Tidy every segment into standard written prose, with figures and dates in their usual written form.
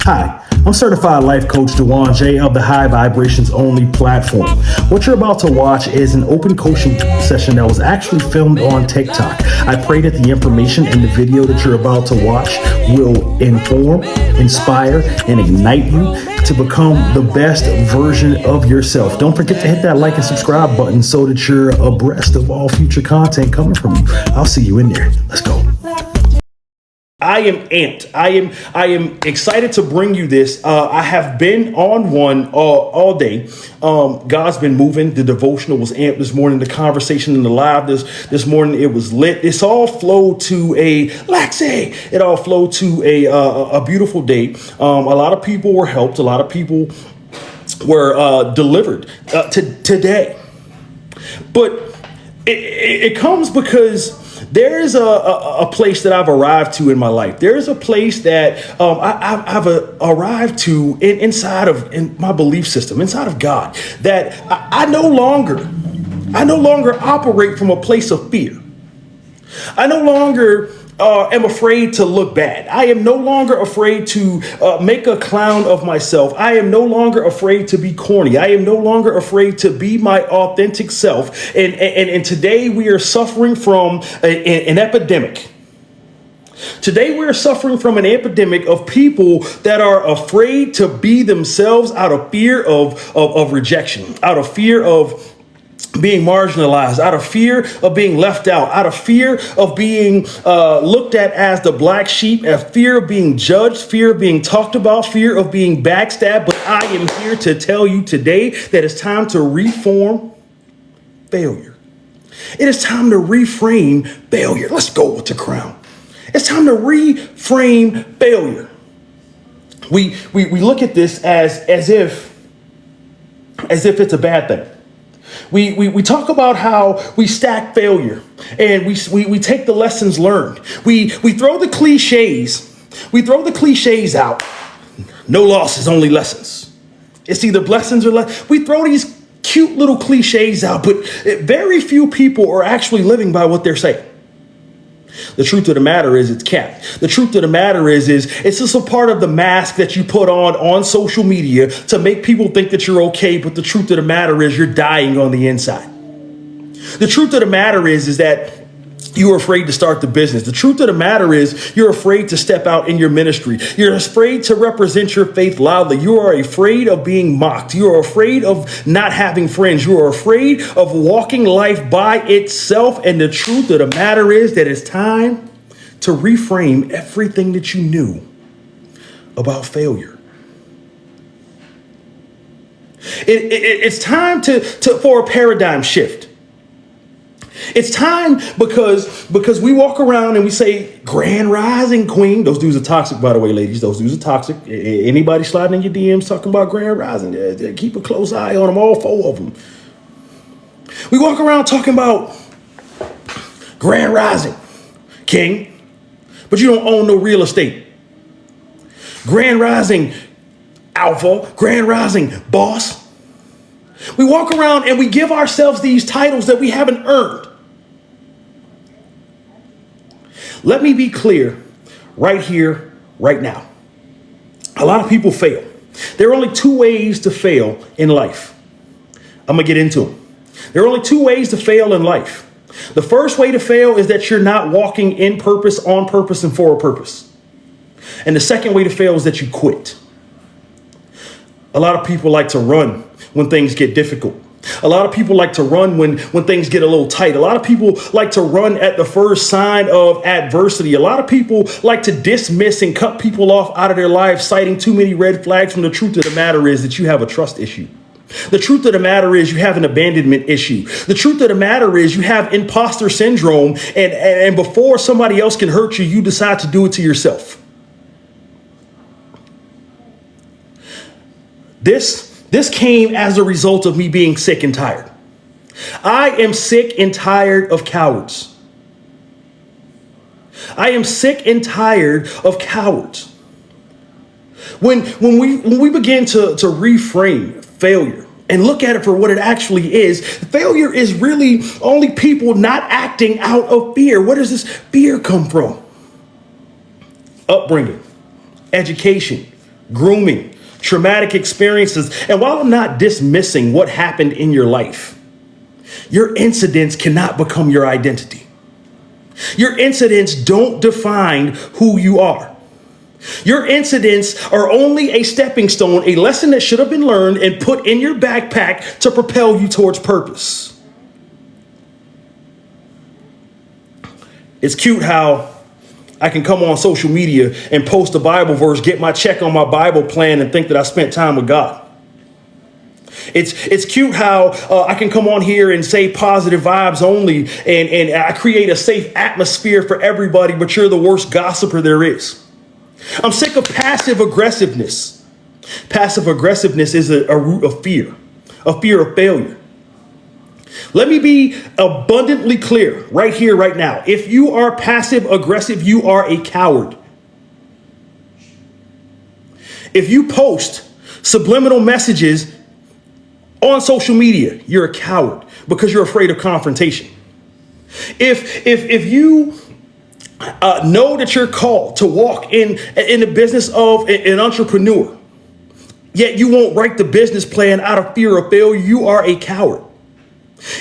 Hi, I'm certified life coach Dewan J of the High Vibrations Only platform. What you're about to watch is an open coaching session that was actually filmed on TikTok. I pray that the information in the video that you're about to watch will inform, inspire, and ignite you to become the best version of yourself. Don't forget to hit that like and subscribe button so that you're abreast of all future content coming from me. I'll see you in there. Let's go. I am amped. I am excited to bring you this. I have been on one all day. God's been moving. The devotional was amped this morning. The conversation in the live this morning, it was lit. It's all flowed to a laxay. It all flowed to a beautiful day. A lot of people were helped. A lot of people were delivered today. But it comes because there is a place that I've arrived to in my life. There is a place that I've arrived to inside of my belief system, inside of God, that I no longer operate from a place of fear. I no longer am afraid to look bad. I am no longer afraid to make a clown of myself. I am no longer afraid to be corny. I am no longer afraid to be my authentic self. And today we are suffering from an epidemic. Today we're suffering from an epidemic of people that are afraid to be themselves out of fear of rejection, out of fear of being marginalized, out of fear of being left out of fear of being looked at as the black sheep, a fear of being judged, fear of being talked about, fear of being backstabbed. But I am here to tell you today that it's time to reform failure. It is time to reframe failure. Let's go with the crown. It's time to reframe failure. We look at this as if it's a bad thing. We talk about how we stack failure and we take the lessons learned. We throw the cliches. We throw the cliches out. No losses, only lessons. It's either blessings or lessons. We throw these cute little cliches out, but very few people are actually living by what they're saying. The truth of the matter is it's capped. The truth of the matter is it's just a part of the mask that you put on social media to make people think that you're okay. But the truth of the matter is you're dying on the inside. The truth of the matter is that you're afraid to start the business. The truth of the matter is you're afraid to step out in your ministry. You're afraid to represent your faith loudly. You are afraid of being mocked. You are afraid of not having friends. You are afraid of walking life by itself. And the truth of the matter is that it's time to reframe everything that you knew about failure. It's time for a paradigm shift. It's time because we walk around and we say, Grand Rising Queen. Those dudes are toxic, by the way, ladies. Those dudes are toxic. Anybody sliding in your DMs talking about Grand Rising, keep a close eye on them, all four of them. We walk around talking about Grand Rising King, but you don't own no real estate. Grand Rising Alpha, Grand Rising Boss. We walk around and we give ourselves these titles that we haven't earned. Let me be clear right here, right now. A lot of people fail. There are only two ways to fail in life. I'm going to get into them. There are only two ways to fail in life. The first way to fail is that you're not walking in purpose, on purpose, and for a purpose. And the second way to fail is that you quit. A lot of people like to run when things get difficult. A lot of people like to run when things get a little tight. A lot of people like to run at the first sign of adversity. A lot of people like to dismiss and cut people off out of their lives, citing too many red flags, when the truth of the matter is that you have a trust issue. The truth of the matter is you have an abandonment issue. The truth of the matter is you have imposter syndrome, and before somebody else can hurt you, you decide to do it to yourself. This came as a result of me being sick and tired. I am sick and tired of cowards. I am sick and tired of cowards. When we begin to reframe failure and look at it for what it actually is, failure is really only people not acting out of fear. Where does this fear come from? Upbringing, education, grooming, traumatic experiences. And while I'm not dismissing what happened in your life, your incidents cannot become your identity. Your incidents don't define who you are. Your incidents are only a stepping stone, a lesson that should have been learned and put in your backpack to propel you towards purpose. It's cute how I can come on social media and post a Bible verse, get my check on my Bible plan, and think that I spent time with God. It's cute how I can come on here and say positive vibes only, and I create a safe atmosphere for everybody, but you're the worst gossiper there is. I'm sick of passive aggressiveness. Passive aggressiveness is a root of fear of failure. Let me be abundantly clear right here, right now. If you are passive aggressive, you are a coward. If you post subliminal messages on social media, you're a coward because you're afraid of confrontation. If you know that you're called to walk in the business of an entrepreneur, yet you won't write the business plan out of fear of failure, you are a coward.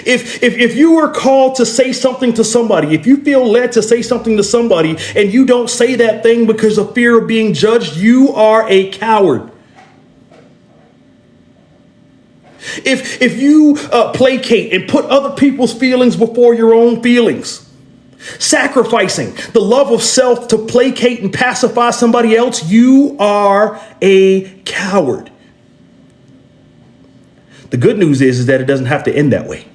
If you are called to say something to somebody, if you feel led to say something to somebody and you don't say that thing because of fear of being judged, you are a coward. If you placate and put other people's feelings before your own feelings, sacrificing the love of self to placate and pacify somebody else, you are a coward. The good news is that it doesn't have to end that way.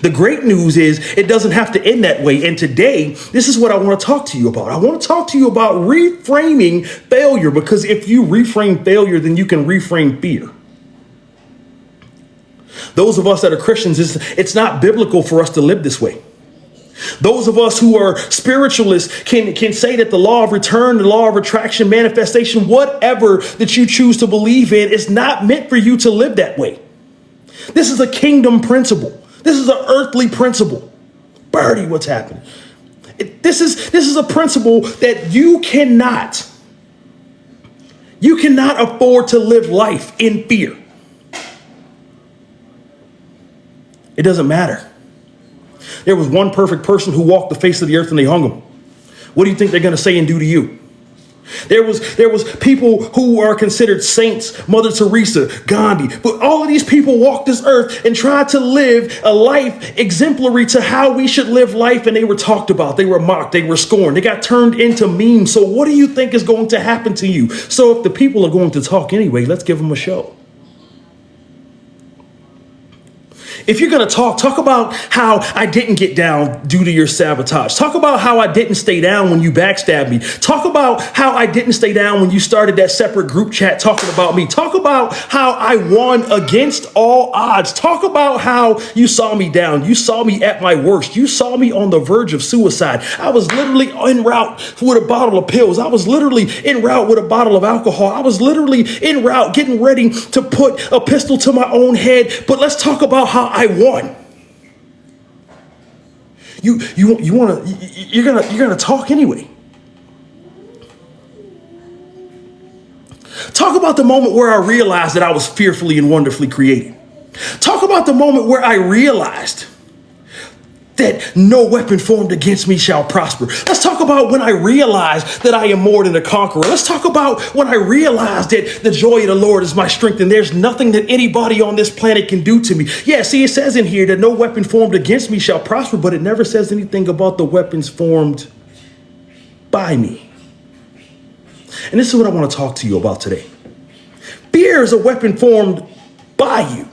The great news is it doesn't have to end that way. And today, this is what I want to talk to you about. I want to talk to you about reframing failure, because if you reframe failure, then you can reframe fear. Those of us that are Christians, it's not biblical for us to live this way. Those of us who are spiritualists can say that the law of return, the law of attraction, manifestation, whatever that you choose to believe in, is not meant for you to live that way. This is a kingdom principle. This is an earthly principle. Birdie, what's happening? This is a principle that you cannot afford to live life in fear. It doesn't matter. There was one perfect person who walked the face of the earth and they hung him. What do you think they're going to say and do to you? There was people who are considered saints, Mother Teresa, Gandhi, but all of these people walked this earth and tried to live a life exemplary to how we should live life, and they were talked about, they were mocked, they were scorned, they got turned into memes. So what do you think is going to happen to you? So if the people are going to talk anyway, let's give them a show. If you're going to talk about how I didn't get down due to your sabotage. Talk about how I didn't stay down when you backstabbed me. Talk about how I didn't stay down when you started that separate group chat talking about me. Talk about how I won against all odds. Talk about how you saw me down. You saw me at my worst. You saw me on the verge of suicide. I was literally en route with a bottle of pills. I was literally en route with a bottle of alcohol. I was literally en route getting ready to put a pistol to my own head. But let's talk about how I won. You're gonna talk anyway. Talk about the moment where I realized that I was fearfully and wonderfully created. Talk about the moment where I realized that no weapon formed against me shall prosper. Let's talk about when I realized that I am more than a conqueror. Let's talk about when I realized that the joy of the Lord is my strength and there's nothing that anybody on this planet can do to me. Yeah, see, it says in here that no weapon formed against me shall prosper, but it never says anything about the weapons formed by me. And this is what I want to talk to you about today. Fear is a weapon formed by you.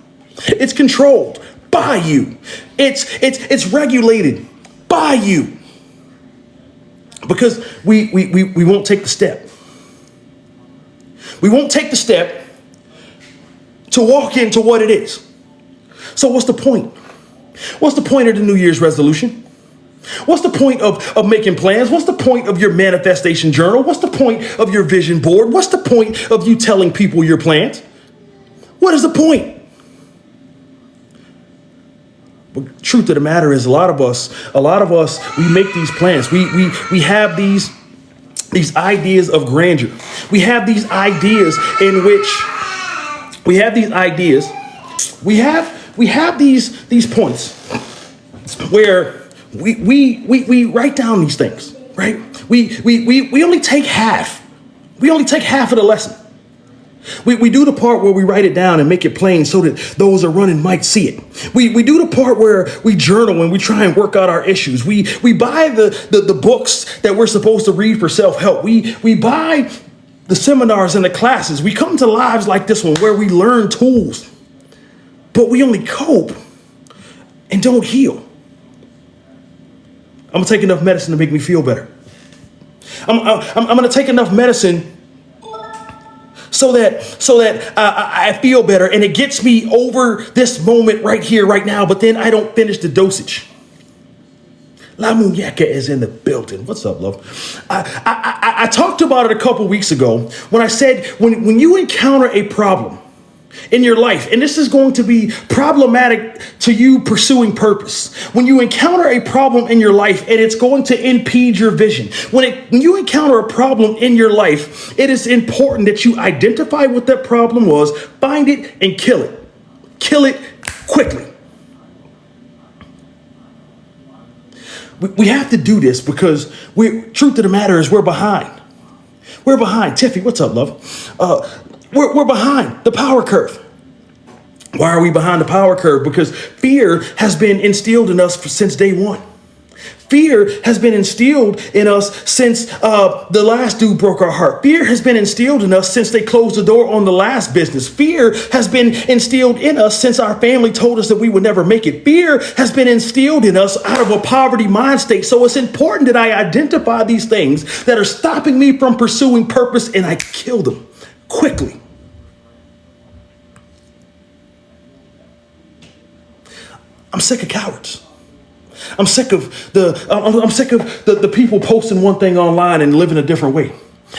It's controlled by you. It's regulated by you. Because we won't take the step. We won't take the step to walk into what it is. So what's the point? What's the point of the New Year's resolution? What's the point of making plans? What's the point of your manifestation journal? What's the point of your vision board? What's the point of you telling people your plans? What is the point? But truth of the matter is, a lot of us, we make these plans. We have these these ideas of grandeur. We have these ideas in which we have these ideas. We have these points where we write down these things, right? We only take half. We only take half of the lesson. We do the part where we write it down and make it plain so that those that are running might see it. We do the part where we journal and we try and work out our issues. We buy the books that we're supposed to read for self-help. We buy the seminars and the classes. We come to lives like this one where we learn tools, but we only cope and don't heal. I'm gonna take enough medicine to make me feel better. I'm gonna take enough medicine so that I feel better and it gets me over this moment right here, right now, but then I don't finish the dosage. La Muñeca is in the building. What's up, love? I talked about it a couple weeks ago when I said when you encounter a problem in your life, and this is going to be problematic to you pursuing purpose. When you encounter a problem in your life and it's going to impede your vision, when you encounter a problem in your life, it is important that you identify what that problem was, find it, and kill it. Kill it quickly. We have to do this because truth of the matter is we're behind. We're behind. Tiffy, what's up, love? We're behind the power curve. Why are we behind the power curve? Because fear has been instilled in us since day one. Fear has been instilled in us since the last dude broke our heart. Fear has been instilled in us since they closed the door on the last business. Fear has been instilled in us since our family told us that we would never make it. Fear has been instilled in us out of a poverty mind state. So it's important that I identify these things that are stopping me from pursuing purpose and I kill them quickly. I'm sick of cowards. I'm sick of the people posting one thing online and living a different way.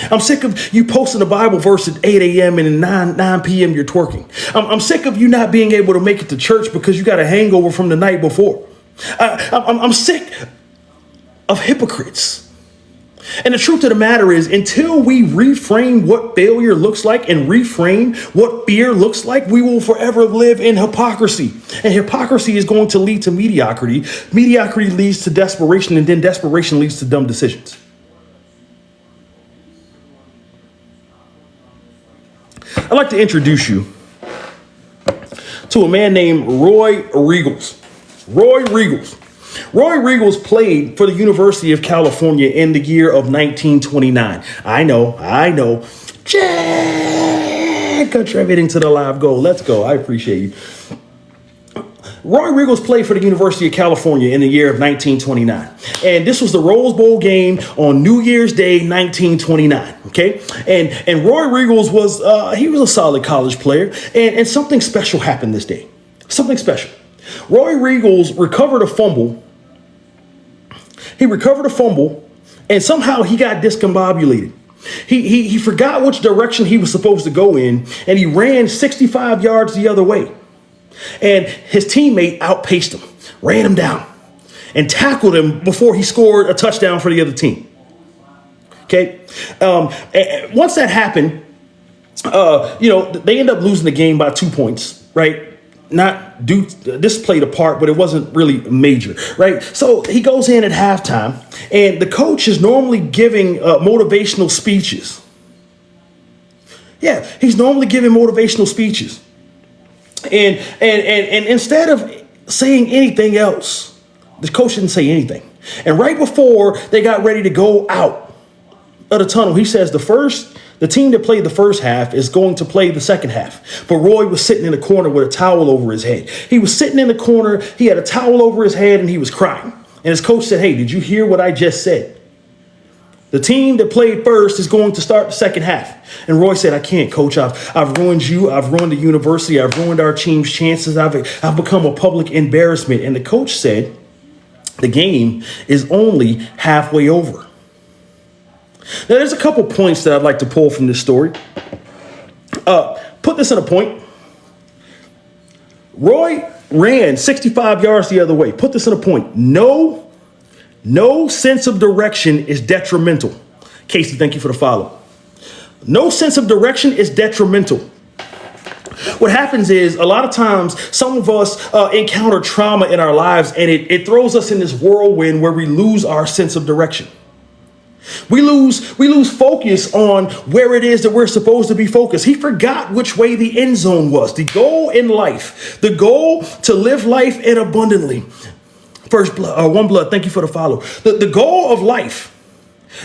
I'm sick of you posting a Bible verse at 8 a.m. and at 9 p.m. you're twerking. I'm sick of you not being able to make it to church because you got a hangover from the night before. I'm sick of hypocrites. And the truth of the matter is, until we reframe what failure looks like and reframe what fear looks like, we will forever live in hypocrisy. And hypocrisy is going to lead to mediocrity. Mediocrity leads to desperation, and then desperation leads to dumb decisions. I'd like to introduce you to a man named Roy Riegels. Roy Riegels. Roy Riegels played for the University of California in the year of 1929. I know. Contributing to the live goal. Let's go. I appreciate you. Roy Riegels played for the University of California in the year of 1929. And this was the Rose Bowl game on New Year's Day, 1929. Okay. And Roy Riegels was a solid college player. And something special happened this day. Something special. Roy Riegels recovered a fumble. He recovered a fumble and somehow he got discombobulated. He forgot which direction he was supposed to go in and he ran 65 yards the other way. And his teammate outpaced him, ran him down and tackled him before he scored a touchdown for the other team. Okay. Once that happened, they end up losing the game by 2 points, right? This played a part, but it wasn't really major, right? So he goes in at halftime, and the coach is normally giving motivational speeches. Yeah, he's normally giving motivational speeches, and instead of saying anything else, the coach didn't say anything. And right before they got ready to go out of the tunnel, he says the team that played the first half is going to play the second half. But Roy was sitting in the corner with a towel over his head. He was sitting in the corner. He had a towel over his head and he was crying. And his coach said, "Hey, did you hear what I just said? The team that played first is going to start the second half." And Roy said, "I can't, coach. I've ruined you. I've ruined the university. I've ruined our team's chances. I've become a public embarrassment." And the coach said, "The game is only halfway over." Now, there's a couple points that I'd like to pull from this story. Put this in a point. Roy ran 65 yards the other way. Put this in a point. No sense of direction is detrimental. Casey, thank you for the follow. No sense of direction is detrimental. What happens is a lot of times some of us encounter trauma in our lives, and it throws us in this whirlwind where we lose our sense of direction. We lose focus on where it is that we're supposed to be focused. He forgot which way the end zone was. The goal in life, the goal to live life in abundantly. First blood, one blood. Thank you for the follow. The goal of life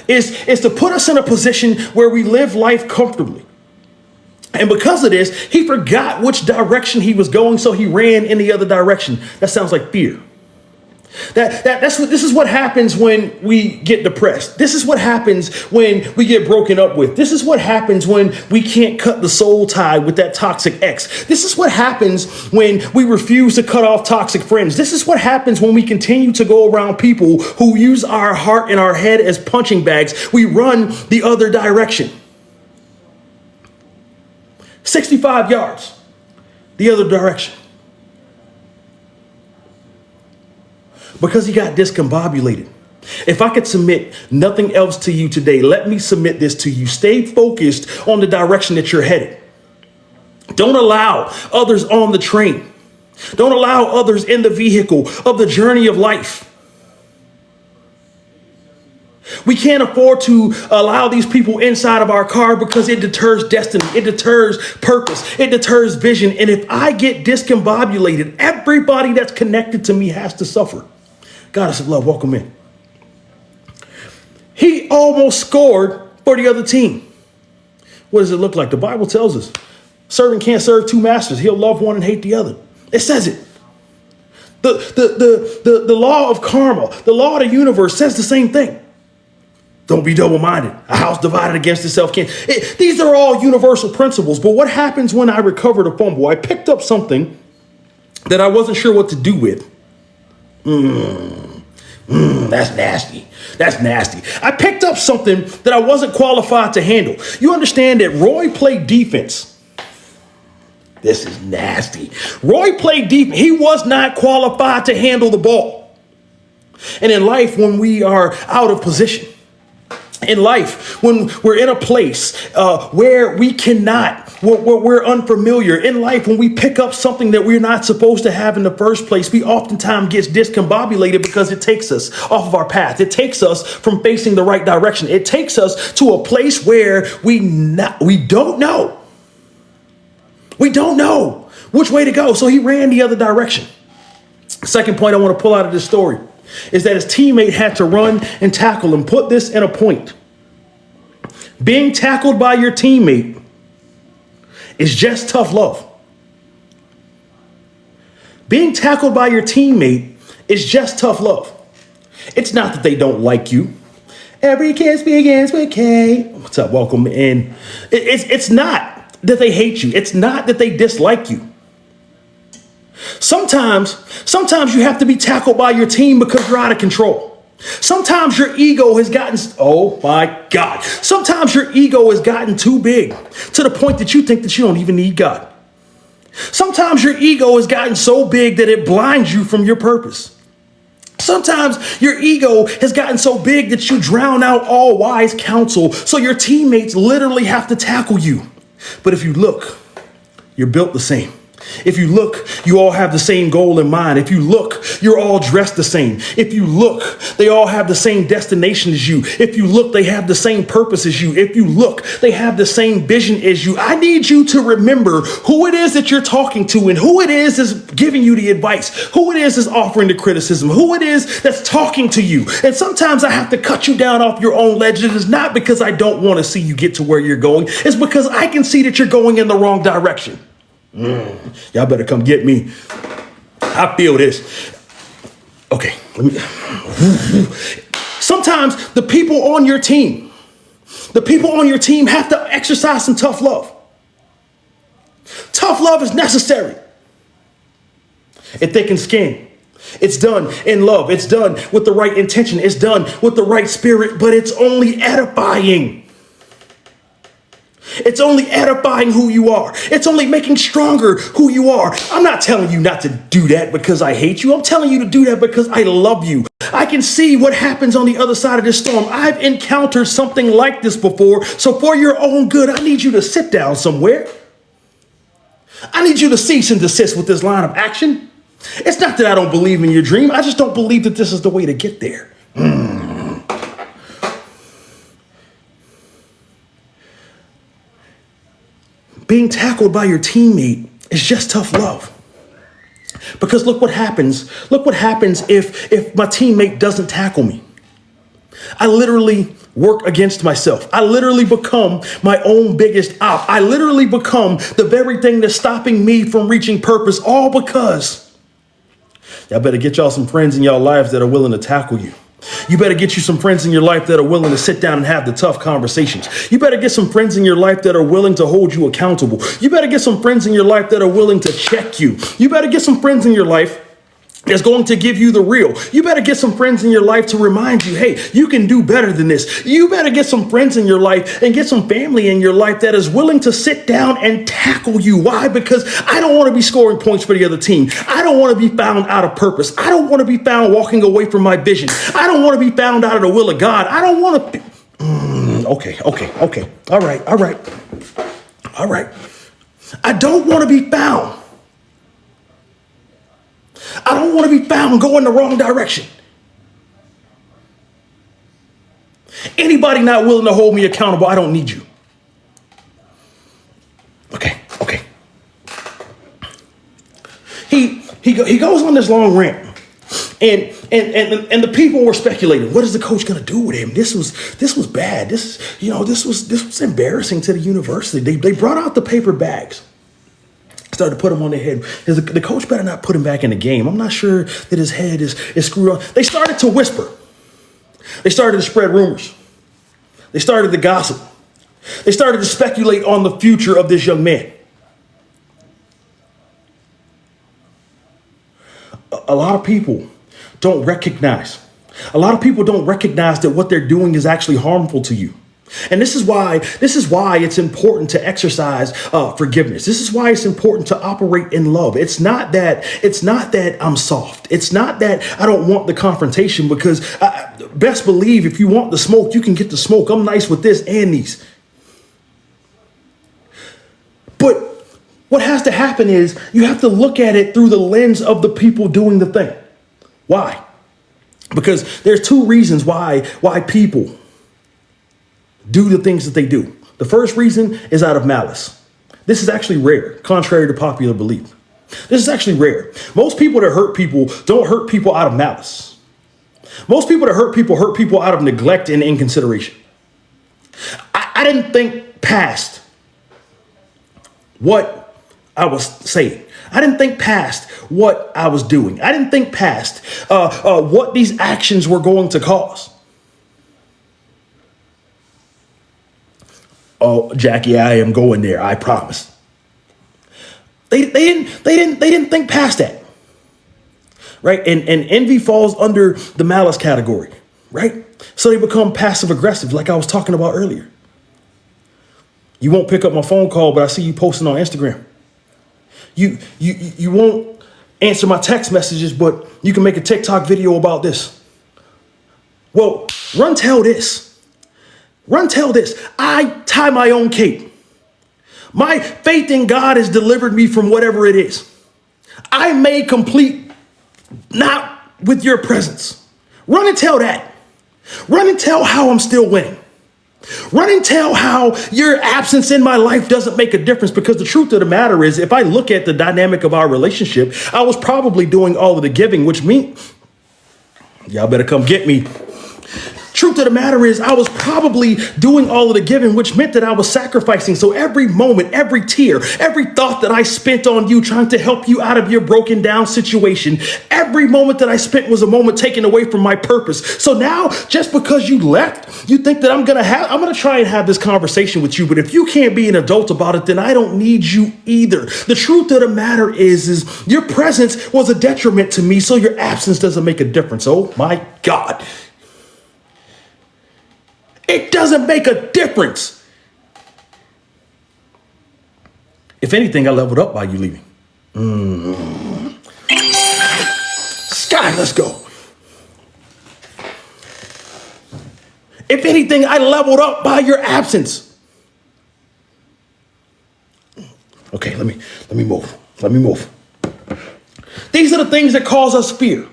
is to put us in a position where we live life comfortably. And because of this, he forgot which direction he was going, so he ran in the other direction. That sounds like fear. This is what happens when we get depressed. This is what happens when we get broken up with. This is what happens when we can't cut the soul tie with that toxic ex. This is what happens when we refuse to cut off toxic friends. This is what happens when we continue to go around people who use our heart and our head as punching bags. We run the other direction. 65 yards, the other direction. Because he got discombobulated. If I could submit nothing else to you today, let me submit this to you. Stay focused on the direction that you're headed. Don't allow others on the train. Don't allow others in the vehicle of the journey of life. We can't afford to allow these people inside of our car because it deters destiny. It deters purpose. It deters vision. And if I get discombobulated, everybody that's connected to me has to suffer. Goddess of love, welcome in. He almost scored for the other team. What does it look like? The Bible tells us servant can't serve two masters. He'll love one and hate the other. It says it. The law of karma, the law of the universe says the same thing. Don't be double-minded. A house divided against itself can't. These are all universal principles. But what happens when I recovered a fumble? I picked up something that I wasn't sure what to do with. That's nasty. That's nasty. I picked up something that I wasn't qualified to handle. You understand that Roy played defense. This is nasty. Roy played defense. He was not qualified to handle the ball. And in life, when we are out of position, in life, when we're in a place where we cannot, where we're unfamiliar, in life, when we pick up something that we're not supposed to have in the first place, we oftentimes get discombobulated because it takes us off of our path. It takes us from facing the right direction. It takes us to a place where we don't know. We don't know which way to go. So he ran the other direction. Second point I want to pull out of this story is that his teammate had to run and tackle him. Put this in a point. Being tackled by your teammate is just tough love. Being tackled by your teammate is just tough love. It's not that they don't like you. Every kiss begins with K. What's up? Welcome in. It's not that they hate you. It's not that they dislike you. Sometimes you have to be tackled by your team because you're out of control. Sometimes your ego has gotten, oh my God. Sometimes your ego has gotten too big to the point that you think that you don't even need God. Sometimes your ego has gotten so big that it blinds you from your purpose. Sometimes your ego has gotten so big that you drown out all wise counsel, so your teammates literally have to tackle you. But if you look, you're built the same. If you look, you all have the same goal in mind. If you look, you're all dressed the same. If you look, they all have the same destination as you. If you look, they have the same purpose as you. If you look, they have the same vision as you. I need you to remember who it is that you're talking to and who it is that's giving you the advice, who it is that's offering the criticism, who it is that's talking to you. And sometimes I have to cut you down off your own ledge. It is not because I don't want to see you get to where you're going. It's because I can see that you're going in the wrong direction. Y'all better come get me. I feel this. Okay, sometimes the people on your team have to exercise some tough love. Tough love is necessary. It thickens skin. It's done in love. It's done with the right intention. It's done with the right spirit, but it's only edifying. It's only edifying who you are. It's only making stronger who you are. I'm not telling you not to do that because I hate you. I'm telling you to do that because I love you. I can see what happens on the other side of this storm. I've encountered something like this before. So for your own good, I need you to sit down somewhere. I need you to cease and desist with this line of action. It's not that I don't believe in your dream. I just don't believe that this is the way to get there. Being tackled by your teammate is just tough love. Because look what happens. Look what happens if my teammate doesn't tackle me. I literally work against myself. I literally become my own biggest op. I literally become the very thing that's stopping me from reaching purpose, all because y'all better get y'all some friends in y'all lives that are willing to tackle you. You better get you some friends in your life that are willing to sit down and have the tough conversations. You better get some friends in your life that are willing to hold you accountable. You better get some friends in your life that are willing to check you. You better get some friends in your life that's going to give you the real. You better get some friends in your life to remind you, hey, you can do better than this. You better get some friends in your life and get some family in your life that is willing to sit down and tackle you. Why? Because I don't want to be scoring points for the other team. I don't want to be found out of purpose. I don't want to be found walking away from my vision. I don't want to be found out of the will of God. I don't want to be... Okay. All right. I don't want to be found. I don't want to be found going the wrong direction. Anybody not willing to hold me accountable, I don't need you. Okay. He goes on this long rant, and the people were speculating, what is the coach going to do with him? This was bad. This was embarrassing to the university. They brought out the paper bags. Started to put him on their head. The coach better not put him back in the game. I'm not sure that his head is screwed on. They started to whisper. They started to spread rumors. They started to gossip. They started to speculate on the future of this young man. A lot of people don't recognize. A lot of people don't recognize that what they're doing is actually harmful to you. And this is why it's important to exercise forgiveness. This is why it's important to operate in love. It's not that I'm soft. It's not that I don't want the confrontation, because best believe if you want the smoke, you can get the smoke. I'm nice with this and these. But what has to happen is you have to look at it through the lens of the people doing the thing. Why? Because there's two reasons why people do the things that they do. The first reason is out of malice. This is actually rare, contrary to popular belief. This is actually rare. Most people that hurt people don't hurt people out of malice. Most people that hurt people out of neglect and inconsideration. I didn't think past what I was saying. I didn't think past what I was doing. I didn't think past what these actions were going to cause. Oh, Jackie, I am going there. I promise. They didn't think past that, right? And envy falls under the malice category, right? So they become passive aggressive, like I was talking about earlier. You won't pick up my phone call, but I see you posting on Instagram. You won't answer my text messages, but you can make a TikTok video about this. Well, run tell this. I tie my own cape. My faith in God has delivered me from whatever it is. I made complete not with your presence. Run and tell that. Run and tell how I'm still winning. Run and tell how your absence in my life doesn't make a difference, because the truth of the matter is, if I look at the dynamic of our relationship, I was probably doing all of the giving, which means y'all better come get me. Truth of the matter is, I was probably doing all of the giving, which meant that I was sacrificing. So every moment, every tear, every thought that I spent on you trying to help you out of your broken down situation, every moment that I spent was a moment taken away from my purpose. So now, just because you left, you think that I'm going to try and have this conversation with you. But if you can't be an adult about it, then I don't need you either. The truth of the matter is your presence was a detriment to me. So your absence doesn't make a difference. Oh my God. It doesn't make a difference. If anything, I leveled up by you leaving. Sky, let's go. If anything, I leveled up by your absence. Okay, let me move. Let me move. These are the things that cause us fear.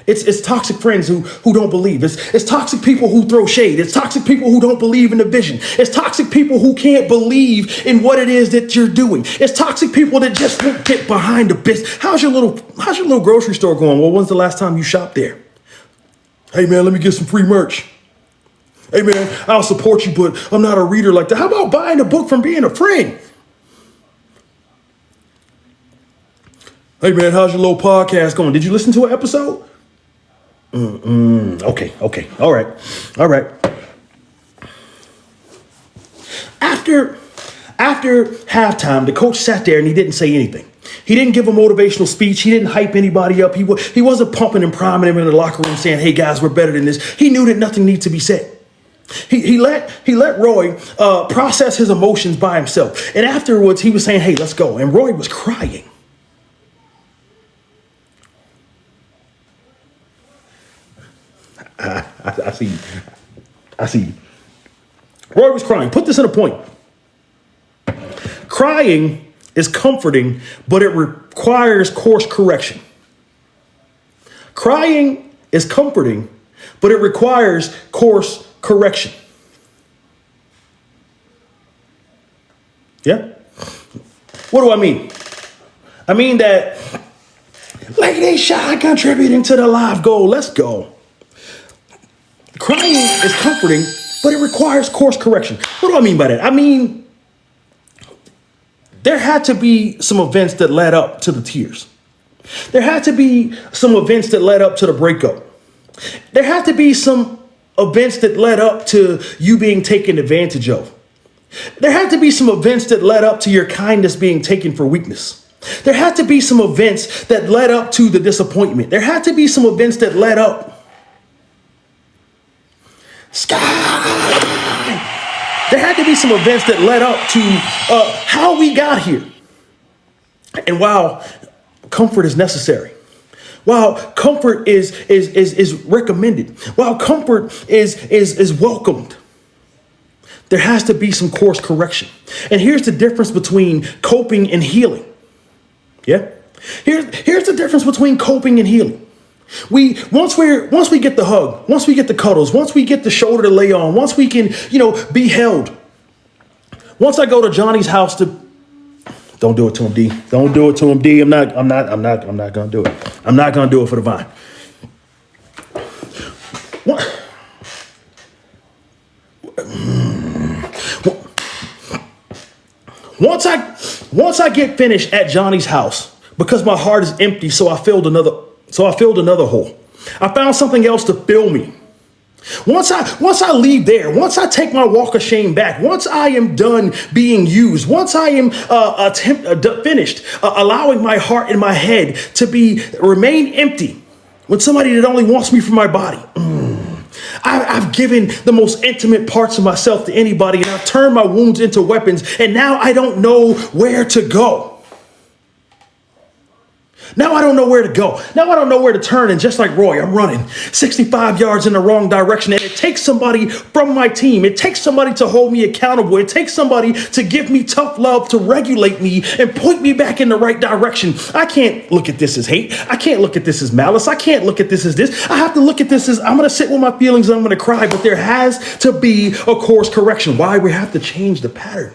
It's toxic friends who don't believe. It's toxic people who throw shade. It's toxic people who don't believe in the vision. It's toxic people who can't believe in what it is that you're doing. It's toxic people that just won't get behind the business. How's your little grocery store going? Well, when's the last time you shopped there? Hey man, let me get some free merch. Hey man, I'll support you, but I'm not a reader like that. How about buying a book from being a friend? Hey man, how's your little podcast going? Did you listen to an episode? Okay. All right. After halftime, the coach sat there and he didn't say anything. He didn't give a motivational speech. He didn't hype anybody up. He wasn't pumping and priming them in the locker room saying, hey guys, we're better than this. He knew that nothing needs to be said. He let Roy process his emotions by himself. And afterwards he was saying, hey, let's go. And Roy was crying. I see. Roy was crying. Put this in a point. Crying is comforting, but it requires course correction. Crying is comforting, but it requires course correction. Yeah? What do I mean? I mean that Lady Shy contributing to the live goal. Let's go. Crying is comforting, but it requires course correction. What do I mean by that? I mean, there had to be some events that led up to the tears. There had to be some events that led up to the breakup. There had to be some events that led up to you being taken advantage of. There had to be some events that led up to your kindness being taken for weakness. There had to be some events that led up to the disappointment. There had to be some events that led up. Sky. There had to be some events that led up to how we got here. And while comfort is necessary, while comfort is recommended, while comfort is welcomed, there has to be some course correction. And here's the difference between coping and healing. Yeah? Here's the difference between coping and healing. Once we get the hug, once we get the cuddles, once we get the shoulder to lay on, once we can, be held. Once I go to Johnny's house don't do it to him, D. Don't do it to him, D. I'm not gonna do it. I'm not gonna do it for the vine. Once I get finished at Johnny's house, because my heart is empty, so I filled another hole. I found something else to fill me. Once I leave there, once I take my walk of shame back, once I am done being used, once I am finished allowing my heart and my head to remain empty with somebody that only wants me for my body. I've given the most intimate parts of myself to anybody, and I've turned my wounds into weapons, and now I don't know where to go. Now I don't know where to go. Now I don't know where to turn. And just like Roy, I'm running 65 yards in the wrong direction. And it takes somebody from my team. It takes somebody to hold me accountable. It takes somebody to give me tough love, to regulate me and point me back in the right direction. I can't look at this as hate. I can't look at this as malice. I can't look at this as this. I have to look at this as I'm going to sit with my feelings and I'm going to cry. But there has to be a course correction. Why? We have to change the pattern.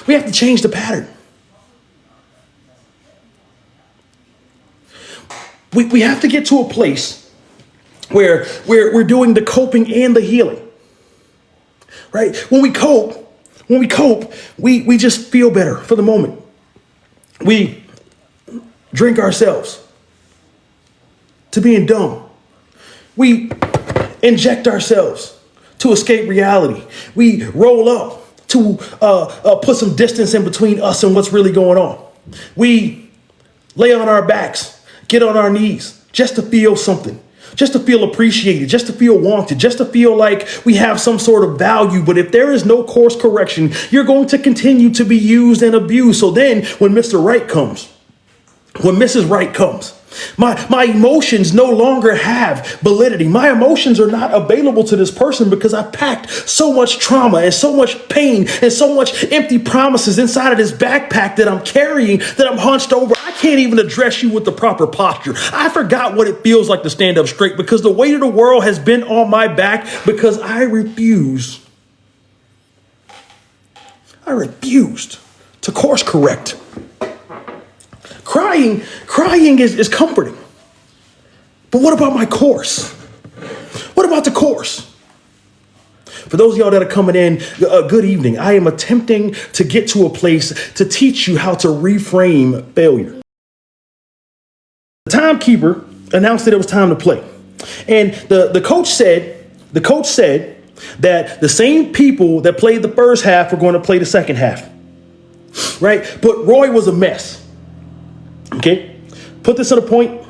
We have to change the pattern. We have to get to a place where we're doing the coping and the healing, right? When we cope, we just feel better for the moment. We drink ourselves to being dumb. We inject ourselves to escape reality. We roll up to put some distance in between us and what's really going on. We lay on our backs, get on our knees just to feel something, just to feel appreciated, just to feel wanted, just to feel like we have some sort of value. But if there is no course correction, you're going to continue to be used and abused. So then when Mr. Right comes, when Mrs. Right comes, my emotions no longer have validity. My emotions are not available to this person because I packed so much trauma and so much pain and so much empty promises inside of this backpack that I'm carrying, that I'm hunched over. I can't even address you with the proper posture. I forgot what it feels like to stand up straight because the weight of the world has been on my back because I refused to course correct. Crying is comforting. But what about my course? What about the course? For those of y'all that are coming in, good evening. I am attempting to get to a place to teach you how to reframe failure. The timekeeper announced that it was time to play. And the coach said that the same people that played the first half were going to play the second half. Right? But Roy was a mess. Okay, put this at a point.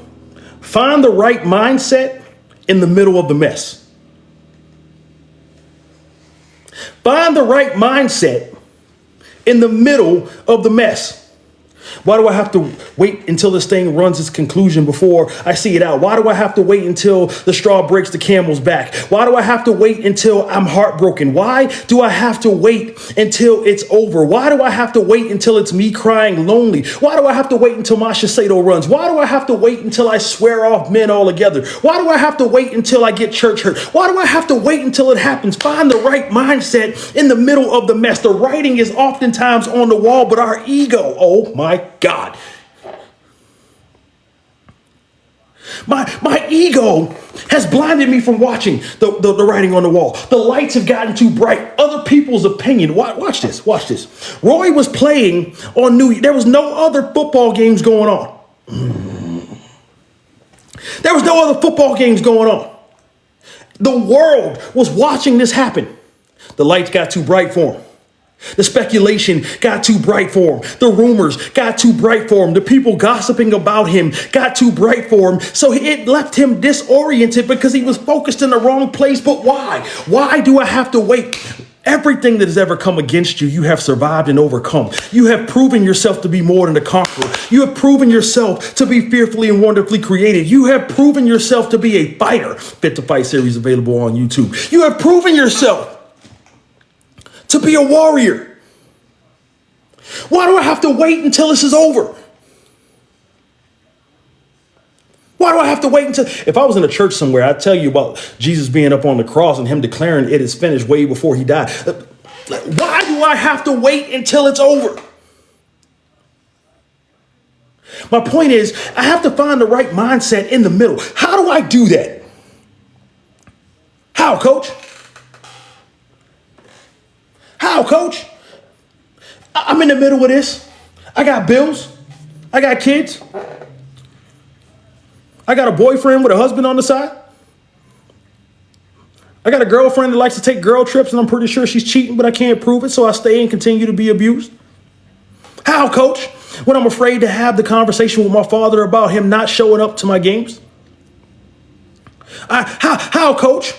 Find the right mindset in the middle of the mess. Find the right mindset in the middle of the mess. Why do I have to wait until this thing runs its conclusion before I see it out? Why do I have to wait until the straw breaks the camel's back? Why do I have to wait until I'm heartbroken? Why do I have to wait until it's over? Why do I have to wait until it's me crying lonely? Why do I have to wait until my Shiseido runs? Why do I have to wait until I swear off men altogether? Why do I have to wait until I get church hurt? Why do I have to wait until it happens? Find the right mindset in the middle of the mess. The writing is oftentimes on the wall, but our ego, oh my God. My ego has blinded me from watching the writing on the wall. The lights have gotten too bright. Other people's opinion. Watch this. Roy was playing on New Year. There was no other football games going on. There was no other football games going on. The world was watching this happen. The lights got too bright for him. The speculation got too bright for him. The rumors got too bright for him. The people gossiping about him got too bright for him. So it left him disoriented because he was focused in the wrong place. But why? Why do I have to wait? Everything that has ever come against you, you have survived and overcome. You have proven yourself to be more than a conqueror. You have proven yourself to be fearfully and wonderfully created. You have proven yourself to be a fighter. Fit to Fight series available on YouTube. You have proven yourself to be a warrior. Why do I have to wait until this is over? Why do I have to wait until... If I was in a church somewhere, I'd tell you about Jesus being up on the cross and him declaring it is finished way before he died. Why do I have to wait until it's over? My point is, I have to find the right mindset in the middle. How do I do that? How, coach? How, coach? I'm in the middle of this. I got bills. I got kids. I got a boyfriend with a husband on the side. I got a girlfriend that likes to take girl trips, and I'm pretty sure she's cheating, but I can't prove it, so I stay and continue to be abused. How, coach? When I'm afraid to have the conversation with my father about him not showing up to my games. How, coach?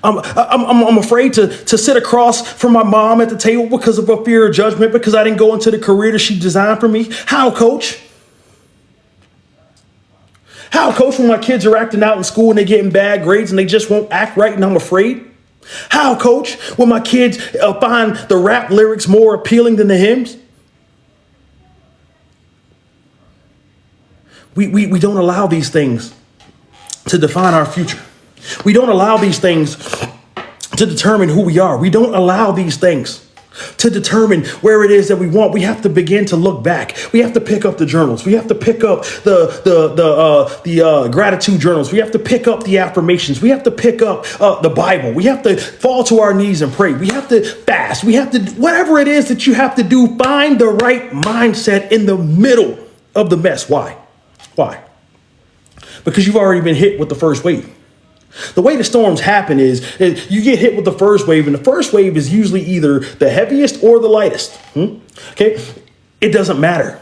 I'm afraid to sit across from my mom at the table because of a fear of judgment because I didn't go into the career that she designed for me. How, coach? How, coach, when my kids are acting out in school and they're getting bad grades and they just won't act right and I'm afraid? How, coach, when my kids find the rap lyrics more appealing than the hymns? We don't allow these things to define our future. We don't allow these things to determine who we are. We don't allow these things to determine where it is that we want. We have to begin to look back. We have to pick up the journals. We have to pick up the gratitude journals. We have to pick up the affirmations. We have to pick up the Bible. We have to fall to our knees and pray. We have to fast. We have to, whatever it is that you have to do, find the right mindset in the middle of the mess. Why? Why? Because you've already been hit with the first wave. The way the storms happen is you get hit with the first wave, and the first wave is usually either the heaviest or the lightest. Okay? It doesn't matter.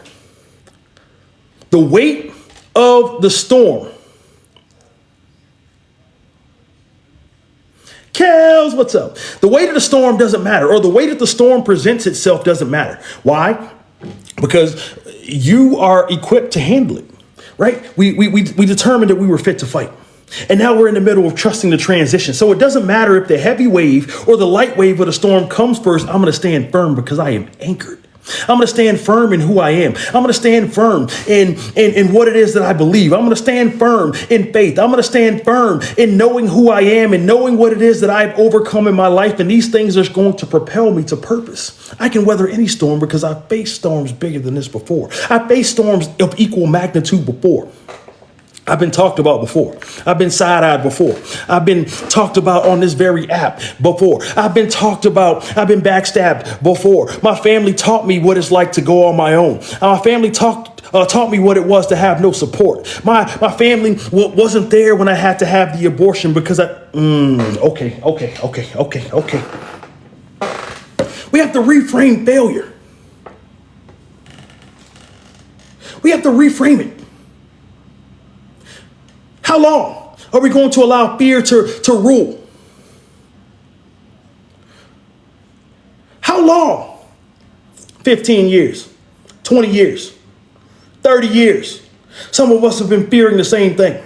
The weight of the storm Kels, what's up? The weight of the storm doesn't matter, or the way that the storm presents itself doesn't matter. Why? Because you are equipped to handle it, right? We determined that we were fit to fight. And now we're in the middle of trusting the transition. So it doesn't matter if the heavy wave or the light wave of the storm comes first. I'm going to stand firm because I am anchored. I'm going to stand firm in who I am. I'm going to stand firm in what it is that I believe. I'm going to stand firm in faith. I'm going to stand firm in knowing who I am and knowing what it is that I've overcome in my life. And these things are going to propel me to purpose. I can weather any storm because I've faced storms bigger than this before. I've faced storms of equal magnitude before. I've been talked about before. I've been side-eyed before. I've been talked about on this very app before. I've been backstabbed before. My family taught me what it's like to go on my own. My family taught me what it was to have no support. My family wasn't there when I had to have the abortion because okay. We have to reframe failure. We have to reframe it. How long are we going to allow fear to rule? How long? 15 years, 20 years, 30 years. Some of us have been fearing the same thing.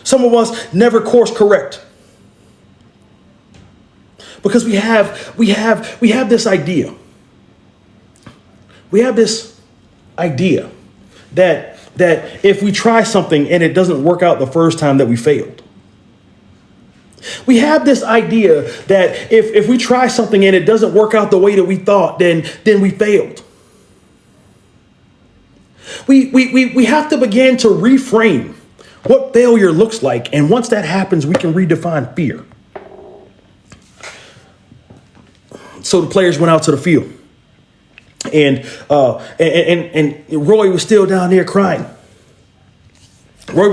Some of us never course correct. Because we have this idea. We have this idea that if we try something and it doesn't work out the first time, that we failed. We have this idea that if we try something and it doesn't work out the way that we thought, then we failed. We have to begin to reframe what failure looks like. And once that happens, we can redefine fear. So the players went out to the field. And Roy was still down there crying. And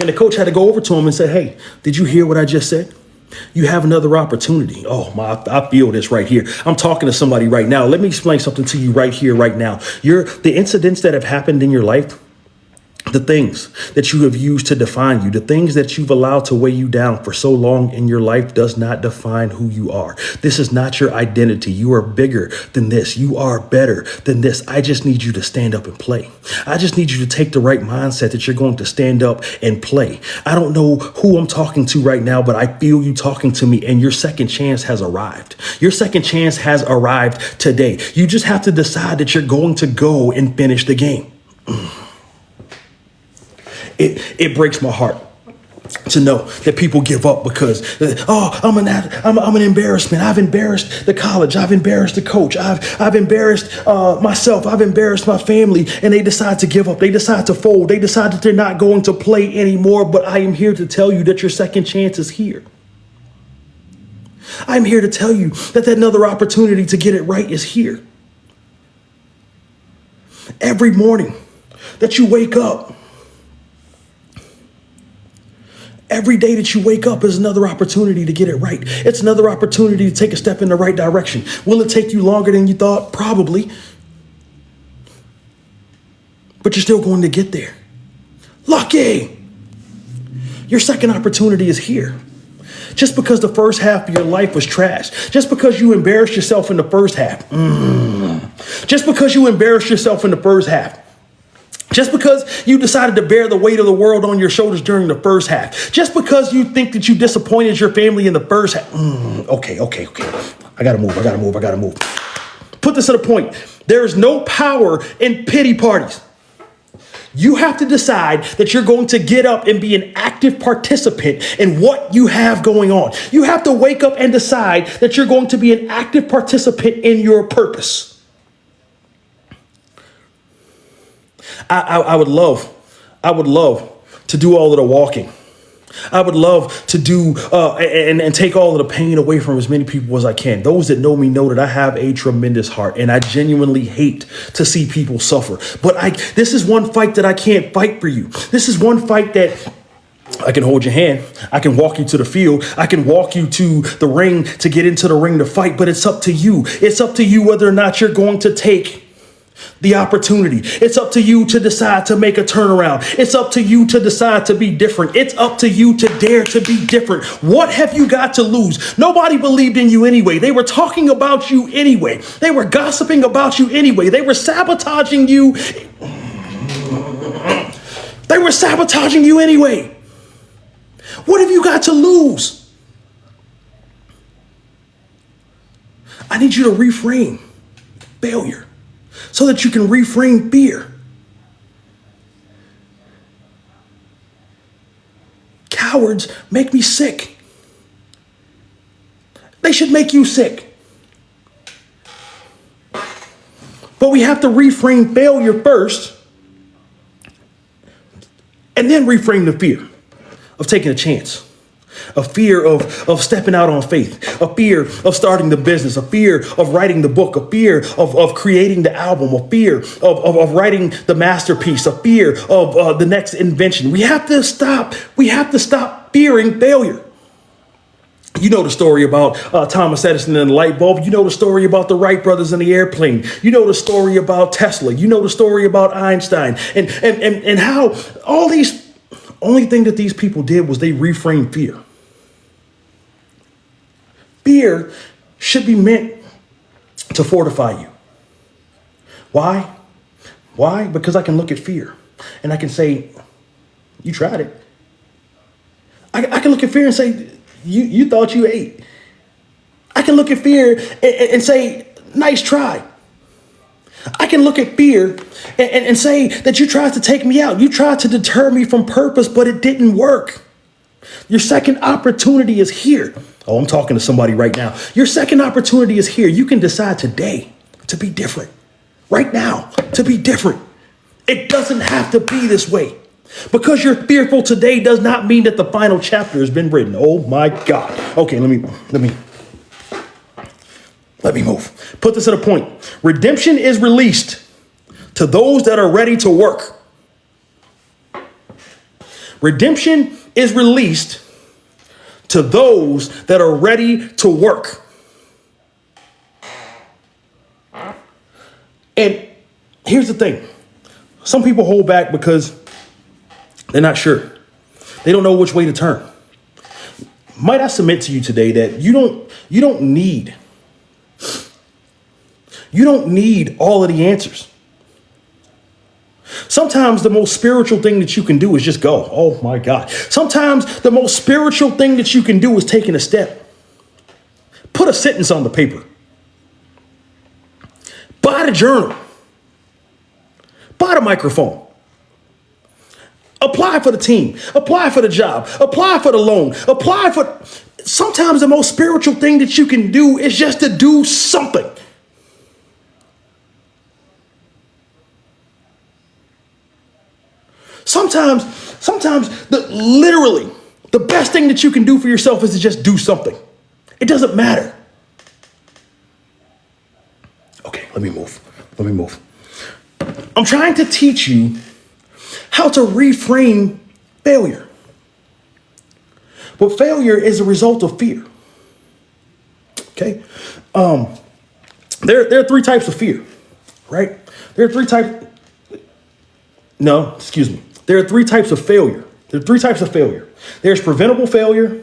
the coach had to go over to him and say, "Hey, did you hear what I just said? You have another opportunity." Oh, I feel this right here. I'm talking to somebody right now. Let me explain something to you right here, right now. The incidents that have happened in your life, the things that you have used to define you, the things that you've allowed to weigh you down for so long in your life does not define who you are. This is not your identity. You are bigger than this. You are better than this. I just need you to stand up and play. I just need you to take the right mindset that you're going to stand up and play. I don't know who I'm talking to right now, but I feel you talking to me, and your second chance has arrived. Your second chance has arrived today. You just have to decide that you're going to go and finish the game. It breaks my heart to know that people give up because, I'm an embarrassment. I've embarrassed the college. I've embarrassed the coach. I've embarrassed myself. I've embarrassed my family. And they decide to give up. They decide to fold. They decide that they're not going to play anymore. But I am here to tell you that your second chance is here. I'm here to tell you that another opportunity to get it right is here. Every morning that you wake up, every day that you wake up is another opportunity to get it right. It's another opportunity to take a step in the right direction. Will it take you longer than you thought? Probably. But you're still going to get there. Lucky! Your second opportunity is here. Just because the first half of your life was trash. Just because you embarrassed yourself in the first half. Just because you embarrassed yourself in the first half. Just because you decided to bear the weight of the world on your shoulders during the first half. Just because you think that you disappointed your family in the first half. Okay. I gotta move. Put this at a point. There is no power in pity parties. You have to decide that you're going to get up and be an active participant in what you have going on. You have to wake up and decide that you're going to be an active participant in your purpose. I would love to do all of the walking. I would love to do and take all of the pain away from as many people as I can. Those that know me know that I have a tremendous heart, and I genuinely hate to see people suffer. But this is one fight that I can't fight for you. This is one fight that I can hold your hand. I can walk you to the field. I can walk you to the ring to get into the ring to fight. But it's up to you. It's up to you whether or not you're going to take the opportunity. It's up to you to decide to make a turnaround. It's up to you to decide to be different. It's up to you to dare to be different. What have you got to lose? Nobody believed in you anyway. They were talking about you anyway. They were gossiping about you anyway. They were sabotaging you. They were sabotaging you anyway. What have you got to lose? I need you to reframe failure so that you can reframe fear. Cowards make me sick. They should make you sick. But we have to reframe failure first and then reframe the fear of taking a chance. A fear of stepping out on faith, a fear of starting the business, a fear of writing the book, a fear of creating the album, a fear of writing the masterpiece, a fear of the next invention. We have to stop fearing failure. You know the story about Thomas Edison and the light bulb. You know the story about the Wright brothers and the airplane. You know the story about Tesla. You know the story about Einstein and how all these, only thing that these people did was they reframed fear. Fear should be meant to fortify you. Why? Why? Because I can look at fear and I can say, you tried it. I can look at fear and say, you thought you ate. I can look at fear and say, nice try. I can look at fear and say that you tried to take me out. You tried to deter me from purpose, but it didn't work. Your second opportunity is here. Oh, I'm talking to somebody right now. Your second opportunity is here. You can decide today to be different. Right now, to be different. It doesn't have to be this way. Because you're fearful today does not mean that the final chapter has been written. Oh my God. Okay, let me move. Put this at a point. Redemption is released to those that are ready to work. Redemption is released to those that are ready to work. And here's the thing. Some people hold back because they're not sure. They don't know which way to turn. Might I submit to you today that you don't need all of the answers. Sometimes the most spiritual thing that you can do is just go. Oh my God. Sometimes the most spiritual thing that you can do is taking a step. Put a sentence on the paper. Buy the journal. Buy the microphone. Apply for the team. Apply for the job. Apply for the loan. Sometimes the most spiritual thing that you can do is just to do something. Sometimes literally the best thing that you can do for yourself is to just do something. It doesn't matter. Okay, let me move. I'm trying to teach you how to reframe failure. But failure is a result of fear. Okay? There are three types of fear, right? There are three types of failure. There are three types of failure. There's preventable failure,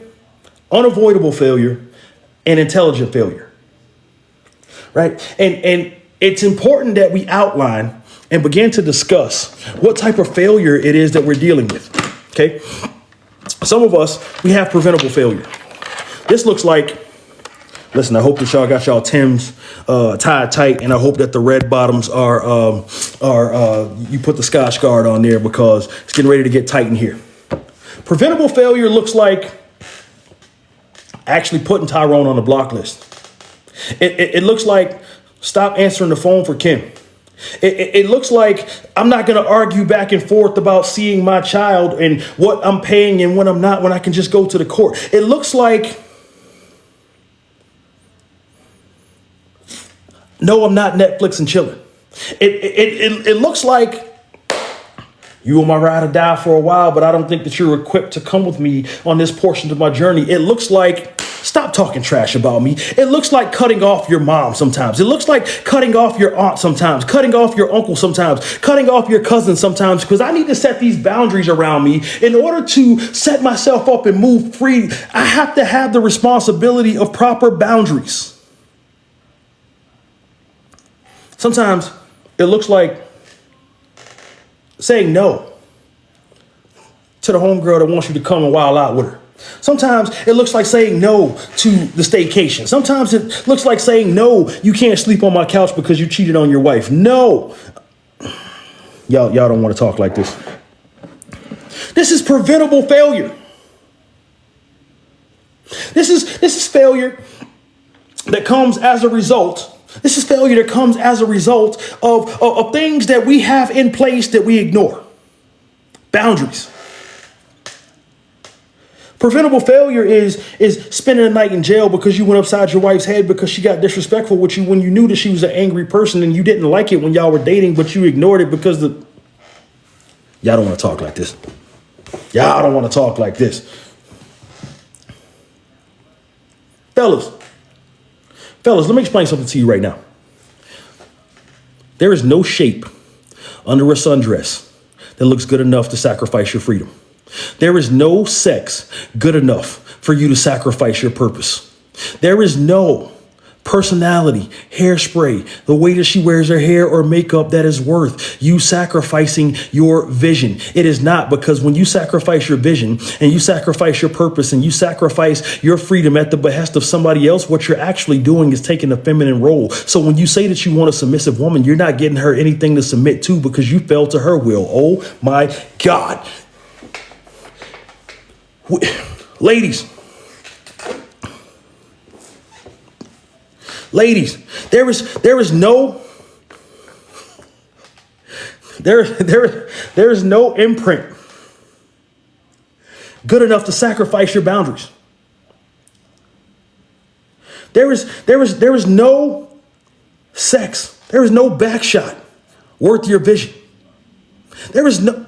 unavoidable failure, and intelligent failure. Right? And it's important that we outline and begin to discuss what type of failure it is that we're dealing with. Okay? Some of us, we have preventable failure. This looks like, listen, I hope that y'all got y'all Timbs tied tight, and I hope that the red bottoms are you put the Scotch Guard on there because it's getting ready to get tight in here. Preventable failure looks like actually putting Tyrone on the block list. It looks like stop answering the phone for Kim. It looks like I'm not going to argue back and forth about seeing my child and what I'm paying and when I'm not, when I can just go to the court. It looks like, no, I'm not Netflix and chilling. It looks like you were my ride or die for a while, but I don't think that you're equipped to come with me on this portion of my journey. It looks like Stop talking trash about me. It looks like cutting off your mom sometimes. It looks like cutting off your aunt sometimes, cutting off your uncle sometimes, cutting off your cousin sometimes, because I need to set these boundaries around me. In order to set myself up and move free, I have to have the responsibility of proper boundaries. Sometimes it looks like saying no to the homegirl that wants you to come and wild out with her. Sometimes it looks like saying no to the staycation. Sometimes it looks like saying no, you can't sleep on my couch because you cheated on your wife. No. Y'all don't want to talk like this. This is preventable failure. This is failure that comes as a result. This is failure that comes as a result of things that we have in place that we ignore. Boundaries. Preventable failure is spending a night in jail because you went upside your wife's head because she got disrespectful with you when you knew that she was an angry person and you didn't like it when y'all were dating, but you ignored it because y'all don't want to talk like this. Y'all don't want to talk like this. Fellas, let me explain something to you right now. There is no shape under a sundress that looks good enough to sacrifice your freedom. There is no sex good enough for you to sacrifice your purpose. There is no personality, hairspray, the way that she wears her hair or makeup that is worth you sacrificing your vision. It is not, because when you sacrifice your vision and you sacrifice your purpose and you sacrifice your freedom at the behest of somebody else, what you're actually doing is taking a feminine role. So when you say that you want a submissive woman, you're not getting her anything to submit to because you fell to her will. Oh my God. Ladies, there is no imprint good enough to sacrifice your boundaries. There is no sex. There is no backshot worth your vision. There is no.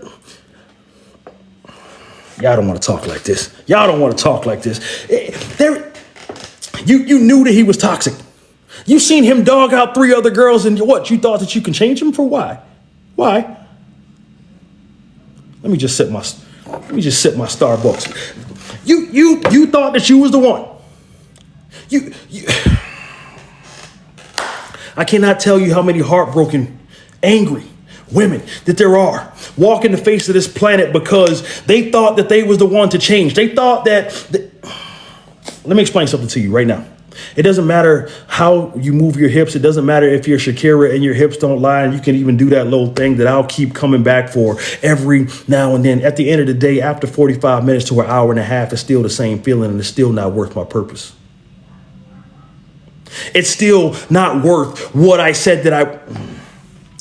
Y'all don't want to talk like this. Y'all don't want to talk like this. You knew that he was toxic. You seen him dog out 3 other girls, and what? You thought that you can change him for why? Why? Let me just sip my Starbucks. You thought that you was the one. You I cannot tell you how many heartbroken, angry women that there are walking the face of this planet because they thought that they was the one to change. They thought that. Let me explain something to you right now. It doesn't matter how you move your hips. It doesn't matter if you're Shakira and your hips don't lie, and you can even do that little thing that I'll keep coming back for every now and then. At the end of the day, after 45 minutes to an hour and a half, it's still the same feeling, and it's still not worth my purpose. It's still not worth what I said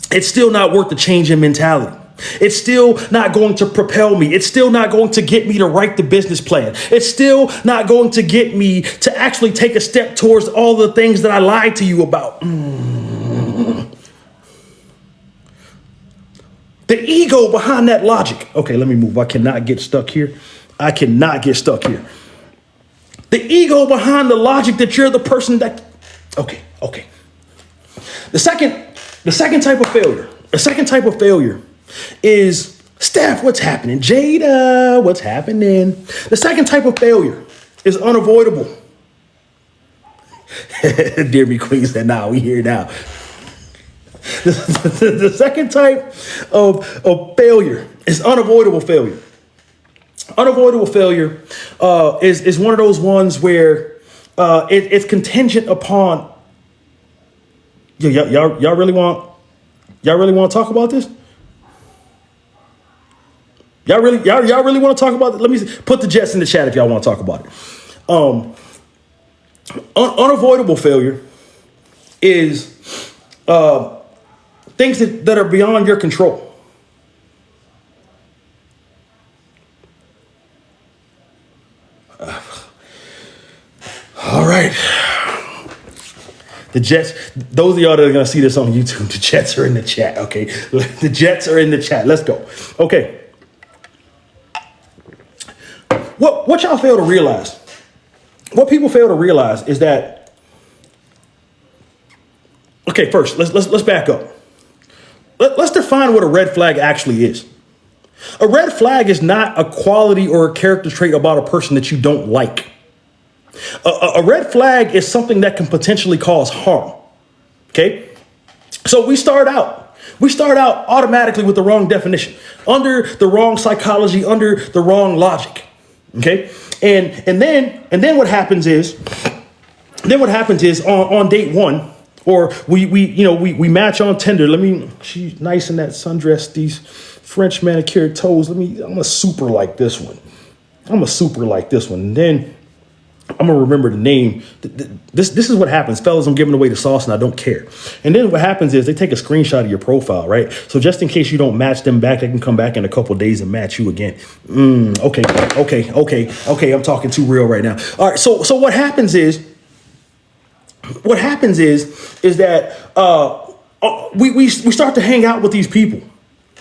it's still not worth the change in mentality. It's still not going to propel me. It's still not going to get me to write the business plan. It's still not going to get me to actually take a step towards all the things that I lied to you about. The ego behind that logic. Okay, let me move. I cannot get stuck here. The ego behind the logic that you're the person that. Okay. The second type of failure is, Steph, what's happening? Jada, what's happening? The second type of failure is unavoidable. Dear me, Queen said, "Nah, we here now." The second type of failure is unavoidable failure. Unavoidable failure is one of those ones where it's contingent upon. Y'all really want to talk about this? Y'all really want to talk about it? Let me put the jets in the chat if y'all want to talk about it. Unavoidable failure is things that are beyond your control. All right. The Jets, those of y'all that are going to see this on YouTube, the Jets are in the chat, okay? The Jets are in the chat. Let's go. Okay. What y'all fail to realize what people fail to realize is that, okay, first, let's back up. Let's define what a red flag actually is. A red flag is not a quality or a character trait about a person that you don't like. A red flag is something that can potentially cause harm. Okay? So we start out automatically with the wrong definition, under the wrong psychology, under the wrong logic. Okay? And then what happens is on date one, or we match on Tinder. She's nice in that sundress, these French manicured toes. I'm a super like this one. And then I'm gonna remember the name. This is what happens, fellas. I'm giving away the sauce and I don't care. And then what happens is they take a screenshot of your profile, right? So just in case you don't match them back, they can come back in a couple of days and match you again. Okay. I'm talking too real right now. All right. So what happens is that we start to hang out with these people,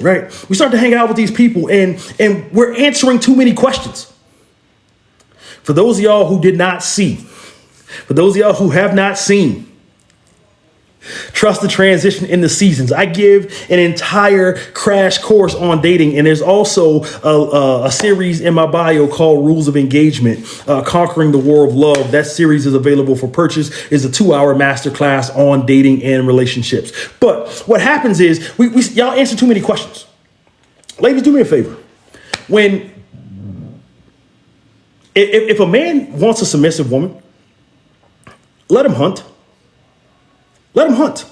right? We start to hang out with these people and we're answering too many questions. For those of y'all who did not see, for those of y'all who have not seen, Trust the Transition in the Seasons. I give an entire crash course on dating, and there's also a series in my bio called Rules of Engagement, Conquering the War of Love. That series is available for purchase. It's a 2-hour masterclass on dating and relationships. But what happens is y'all answer too many questions. Ladies, do me a favor. If a man wants a submissive woman, let him hunt. Let him hunt.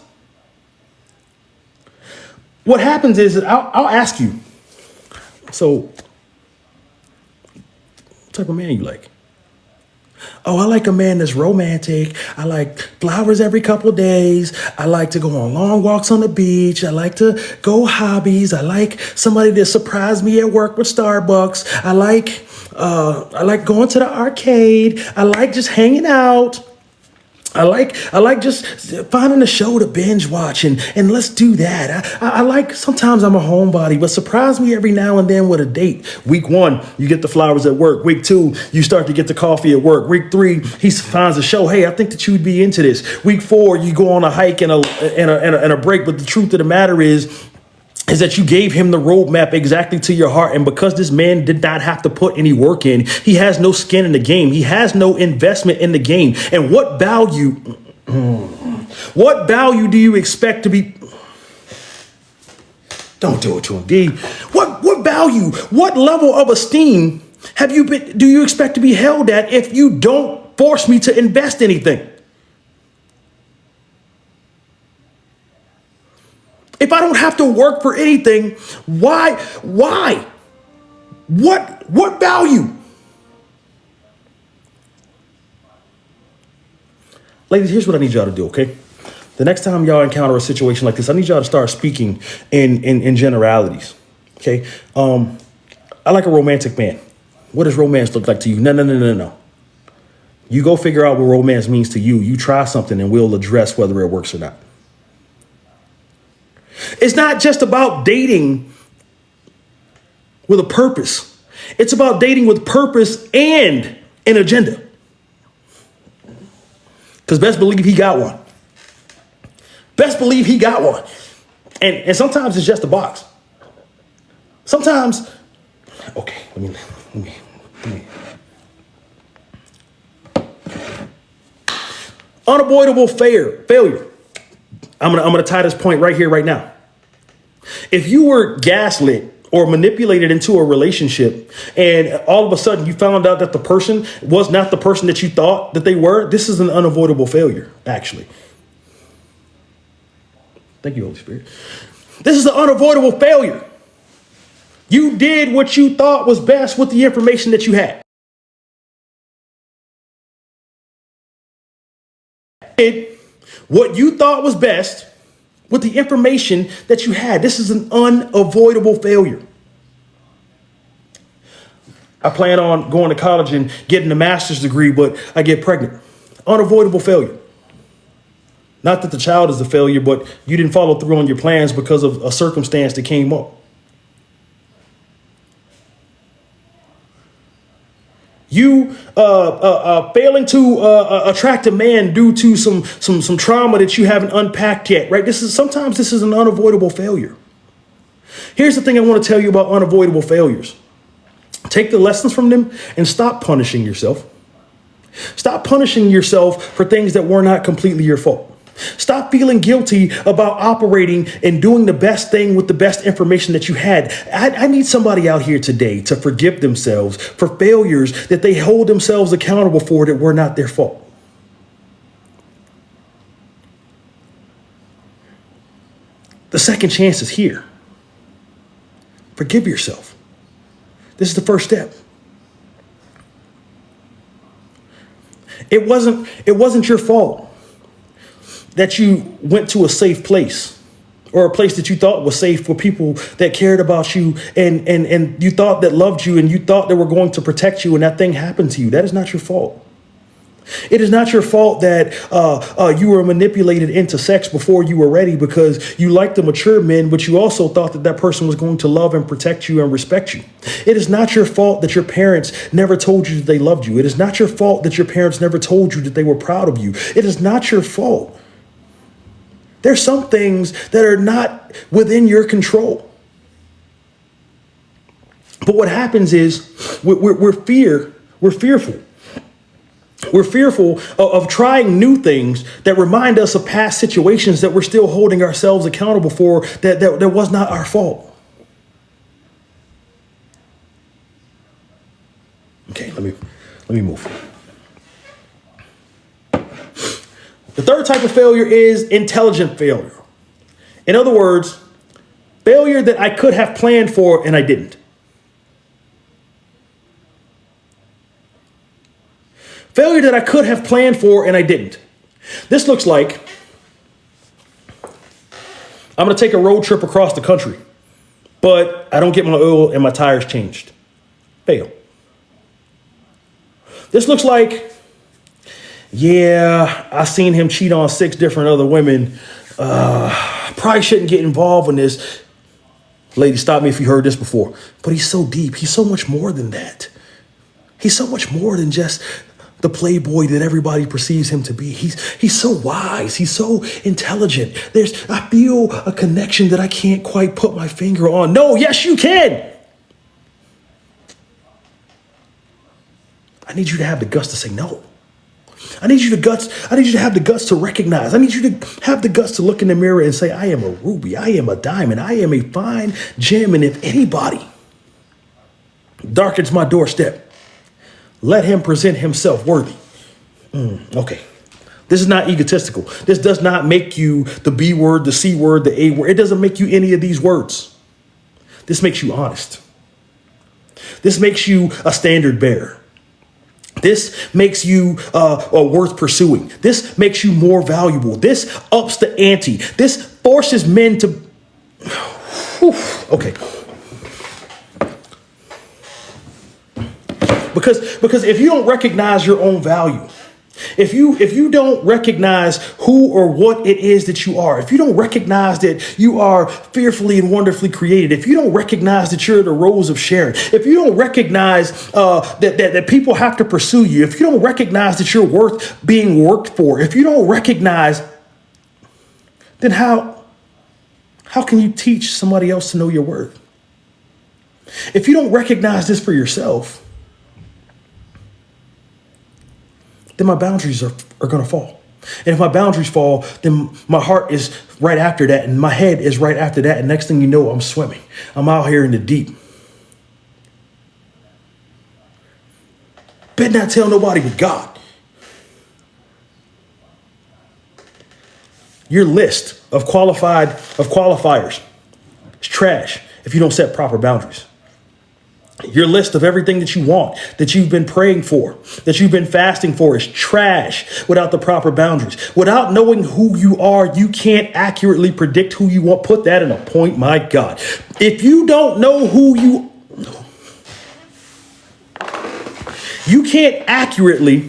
What happens is that I'll ask you, so what type of man you like? Oh, I like a man that's romantic. I like flowers every couple of days. I like to go on long walks on the beach. I like to go hobbies. I like somebody to surprise me at work with Starbucks. I like going to the arcade. I like just hanging out. I like just finding a show to binge watch and let's do that. I like, sometimes I'm a homebody, but surprise me every now and then with a date. Week 1, you get the flowers at work. Week 2, you start to get the coffee at work. Week 3, he finds a show. Hey, I think that you'd be into this. Week 4, you go on a hike and a break. But the truth of the matter is that you gave him the roadmap exactly to your heart. And because this man did not have to put any work in, he has no skin in the game. He has no investment in the game. And what value do you expect to be? Don't do it to him, D. What value, what level of esteem do you expect to be held at if you don't force me to invest anything? If I don't have to work for anything, why? What value? Ladies, here's what I need y'all to do, okay? The next time y'all encounter a situation like this, I need y'all to start speaking in generalities, okay? I like a romantic man. What does romance look like to you? No. You go figure out what romance means to you. You try something and we'll address whether it works or not. It's not just about dating with a purpose. It's about dating with purpose and an agenda. Because best believe he got one. Best believe he got one. And sometimes it's just a box. Sometimes, okay, let me. Unavoidable failure. I'm gonna tie this point right here, right now. If you were gaslit or manipulated into a relationship and all of a sudden you found out that the person was not the person that you thought that they were, this is an unavoidable failure, actually. Thank you, Holy Spirit. This is an unavoidable failure. You did what you thought was best with the information that you had. Did what you thought was best with the information that you had. This is an unavoidable failure. I plan on going to college and getting a master's degree, but I get pregnant. Unavoidable failure. Not that the child is the failure, but you didn't follow through on your plans because of a circumstance that came up. You failing to attract a man due to some trauma that you haven't unpacked yet, right? Sometimes this is an unavoidable failure. Here's the thing I want to tell you about unavoidable failures. Take the lessons from them and stop punishing yourself. Stop punishing yourself for things that were not completely your fault. Stop feeling guilty about operating and doing the best thing with the best information that you had. I need somebody out here today to forgive themselves for failures that they hold themselves accountable for that were not their fault. The second chance is here. Forgive yourself. This is the first step. It wasn't your fault that you went to a safe place or a place that you thought was safe for people that cared about you and you thought that loved you and you thought they were going to protect you, and that thing happened to you. That is not your fault. It is not your fault that you were manipulated into sex before you were ready because you liked the mature men, but you also thought that that person was going to love and protect you and respect you. It is not your fault that your parents never told you that they loved you. It is not your fault that your parents never told you that they were proud of you. It is not your fault. There's some things that are not within your control. But what happens is we're fearful. We're fearful of trying new things that remind us of past situations that we're still holding ourselves accountable for that was not our fault. Okay, let me move. The third type of failure is intelligent failure. In other words, failure that I could have planned for and I didn't. Failure that I could have planned for and I didn't. This looks like I'm going to take a road trip across the country, but I don't get my oil and my tires changed. Fail. This looks like, yeah, I seen him cheat on 6 different other women. Probably shouldn't get involved in this. Lady, stop me if you heard this before. But he's so deep. He's so much more than that. He's so much more than just the playboy that everybody perceives him to be. He's so wise. He's so intelligent. I feel a connection that I can't quite put my finger on. No, yes, you can. I need you to have the guts to say no. I need you to have the guts to recognize. I need you to have the guts to look in the mirror and say, I am a ruby. I am a diamond. I am a fine gem. And if anybody darkens my doorstep, let him present himself worthy. Okay. This is not egotistical. This does not make you the B word, the C word, the A word. It doesn't make you any of these words. This makes you honest. This makes you a standard bearer. This makes you worth pursuing. This makes you more valuable. This ups the ante. This forces men to... Okay. Because if you don't recognize your own value, if you don't recognize who or what it is that you are, if you don't recognize that you are fearfully and wonderfully created, if you don't recognize that you're the Rose of Sharon, if you don't recognize that people have to pursue you, if you don't recognize that you're worth being worked for, if you don't recognize, then how can you teach somebody else to know your worth? If you don't recognize this for yourself, then my boundaries are going to fall. And if my boundaries fall, then my heart is right after that. And my head is right after that. And next thing you know, I'm swimming. I'm out here in the deep. Better not tell nobody but God. Your list of qualifiers is trash if you don't set proper boundaries. Your list of everything that you want, that you've been praying for, that you've been fasting for is trash without the proper boundaries. Without knowing who you are, you can't accurately predict who you want. Put that in a point, my God. If you don't know who you can't accurately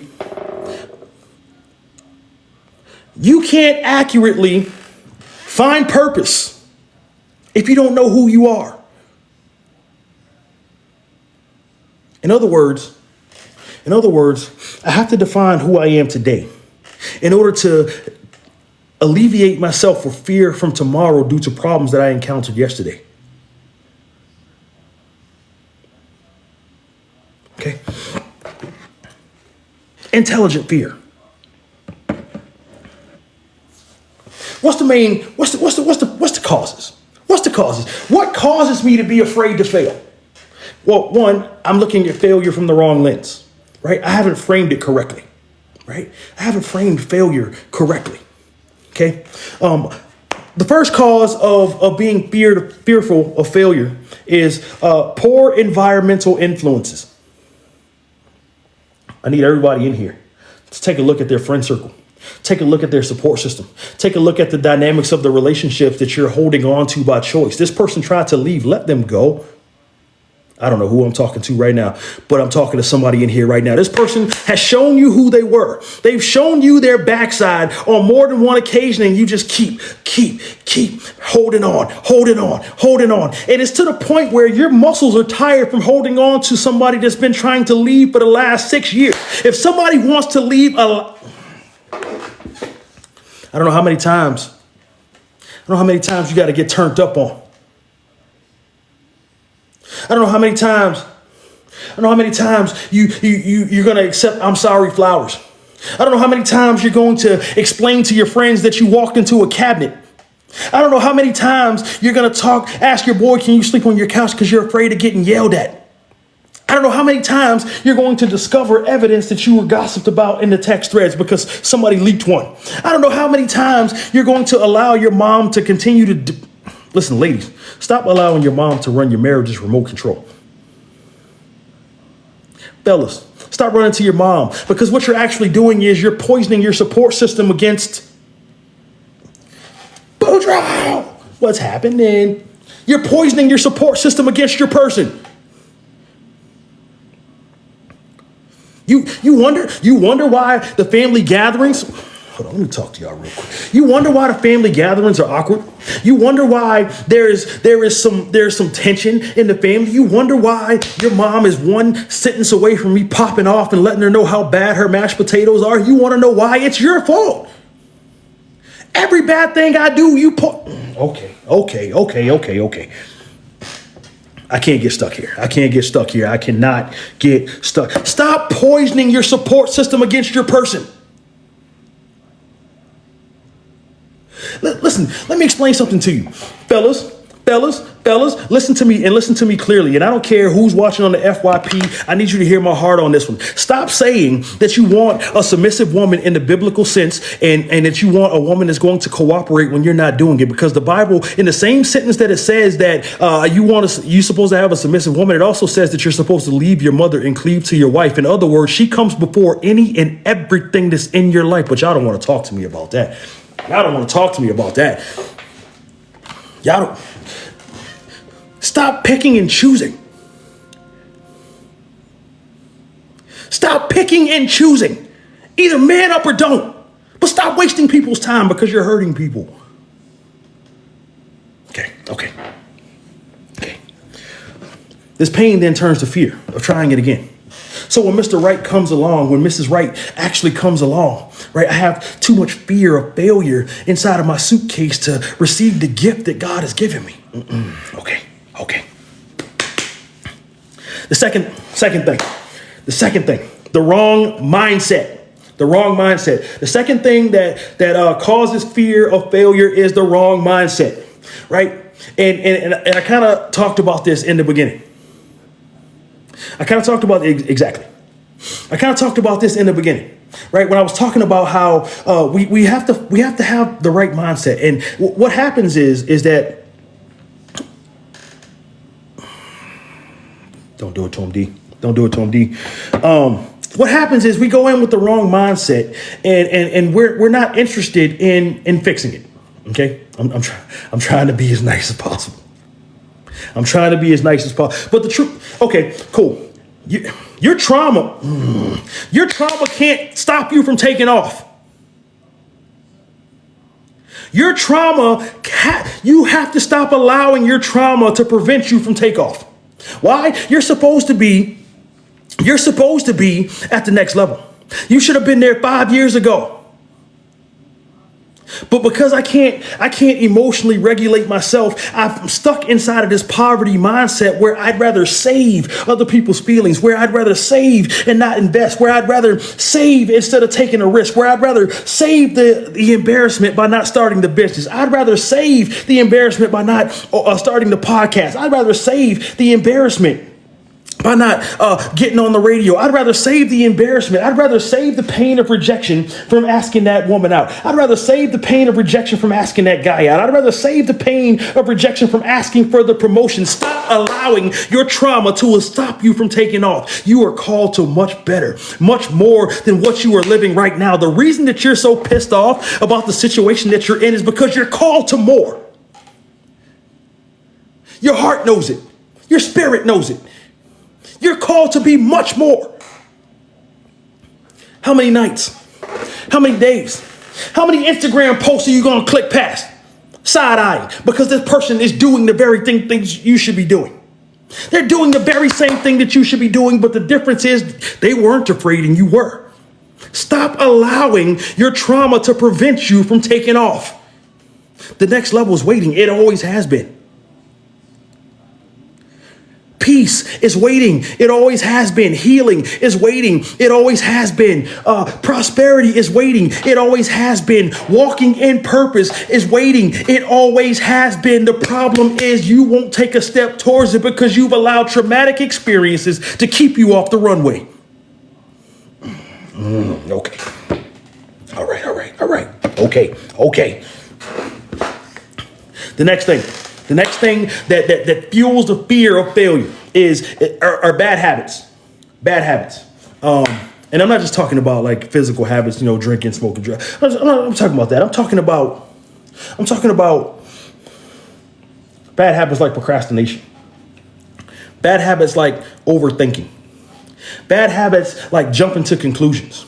find purpose if you don't know who you are. In other words, In other words, I have to define who I am today in order to alleviate myself for fear from tomorrow due to problems that I encountered yesterday. Okay. Intelligent fear. What's the causes? What's the causes? What causes me to be afraid to fail? Well, one, I'm looking at failure from the wrong lens, right? I haven't framed it correctly, right? I haven't framed failure correctly. Okay. The first cause of being fearful of failure is poor environmental influences. I need everybody in here to take a look at their friend circle. Take a look at their support system. Take a look at the dynamics of the relationships that you're holding on to by choice. This person tried to leave. Let them go. I don't know who I'm talking to right now, but I'm talking to somebody in here right now. This person has shown you who they were. They've shown you their backside on more than one occasion, and you just keep holding on. And it's to the point where your muscles are tired from holding on to somebody that's been trying to leave for the last 6 years. If somebody wants to leave, I don't know how many times you got to get turned up on. I don't know how many times you're going to accept I'm sorry flowers. I don't know how many times you're going to explain to your friends that you walked into a cabinet. I don't know how many times you're going to ask your boy, can you sleep on your couch because you're afraid of getting yelled at? I don't know how many times you're going to discover evidence that you were gossiped about in the text threads because somebody leaked one. I don't know how many times you're going to allow your mom to continue to listen, ladies, stop allowing your mom to run your marriage's remote control. Fellas, stop running to your mom, because what you're actually doing is you're poisoning your support system against Boudreaux. What's happening? You're poisoning your support system against your person. You wonder why the family gatherings. Hold on, let me talk to y'all real quick. You wonder why the family gatherings are awkward. You wonder why there is some tension in the family. You wonder why your mom is one sentence away from me popping off and letting her know how bad her mashed potatoes are. You want to know why? It's your fault. Every bad thing I do, you put. Okay. I can't get stuck here. I cannot get stuck. Stop poisoning your support system against your person. Listen, let me explain something to you. Fellas, listen to me and listen to me clearly. And I don't care who's watching on the FYP. I need you to hear my heart on this one. Stop saying that you want a submissive woman in the biblical sense and that you want a woman that's going to cooperate when you're not doing it. Because the Bible, in the same sentence that it says that you're supposed to have a submissive woman, it also says that you're supposed to leave your mother and cleave to your wife. In other words, she comes before any and everything that's in your life. But y'all don't want to talk to me about that. Y'all don't. Stop picking and choosing. Stop picking and choosing. Either man up or don't. But stop wasting people's time because you're hurting people. Okay. This pain then turns to fear of trying it again. So when Mr. Right comes along, when Mrs. Right actually comes along, right, I have too much fear of failure inside of my suitcase to receive the gift that God has given me. Okay. The second thing, the wrong mindset. The second thing that causes fear of failure is the wrong mindset, right? And I kind of talked about this in the beginning. I kind of talked about this in the beginning, right? When I was talking about how we have to have the right mindset, and what happens is that. Don't do it to him, D. What happens is we go in with the wrong mindset, and we're not interested in fixing it. Okay, I'm trying to be as nice as possible. But the truth, okay, cool. Your trauma can't stop you from taking off. Your trauma, you have to stop allowing your trauma to prevent you from takeoff. Why? You're supposed to be You're supposed to be at the next level. You should have been there 5 years ago. But because I can't emotionally regulate myself, I'm stuck inside of this poverty mindset where I'd rather save other people's feelings, where I'd rather save and not invest, where I'd rather save instead of taking a risk, where I'd rather save the embarrassment by not starting the business. I'd rather save the embarrassment by not starting the podcast. I'd rather save the embarrassment by not getting on the radio. I'd rather save the embarrassment. I'd rather save the pain of rejection from asking that woman out. I'd rather save the pain of rejection from asking that guy out. I'd rather save the pain of rejection from asking for the promotion. Stop allowing your trauma to stop you from taking off. You are called to much better, much more than what you are living right now. The reason that you're so pissed off about the situation that you're in is because you're called to more. Your heart knows it. Your spirit knows it. You're called to be much more. How many nights? How many days? How many Instagram posts are you going to click past? Side-eyeing because this person is doing the very things you should be doing. They're doing the very same thing that you should be doing, but the difference is they weren't afraid and you were. Stop allowing your trauma to prevent you from taking off. The next level is waiting. It always has been. Peace is waiting. It always has been. Healing is waiting. It always has been. Prosperity is waiting. It always has been. Walking in purpose is waiting. It always has been. The problem is you won't take a step towards it because you've allowed traumatic experiences to keep you off the runway. Okay. All right. Okay. The next thing that fuels the fear of failure are bad habits. Bad habits. And I'm not just talking about like physical habits, drinking, smoking, drugs. I'm talking about that. I'm talking about bad habits like procrastination. Bad habits like overthinking. Bad habits like jumping to conclusions.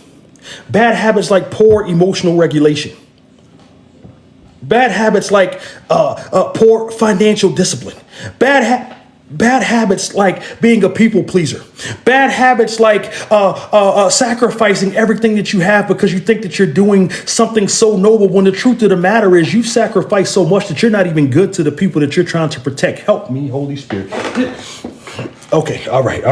Bad habits like poor emotional regulation. Bad habits like poor financial discipline. Bad habits like being a people pleaser. Bad habits like sacrificing everything that you have because you think that you're doing something so noble when the truth of the matter is you've sacrificed so much that you're not even good to the people that you're trying to protect. Help me, Holy Spirit. Okay, all right.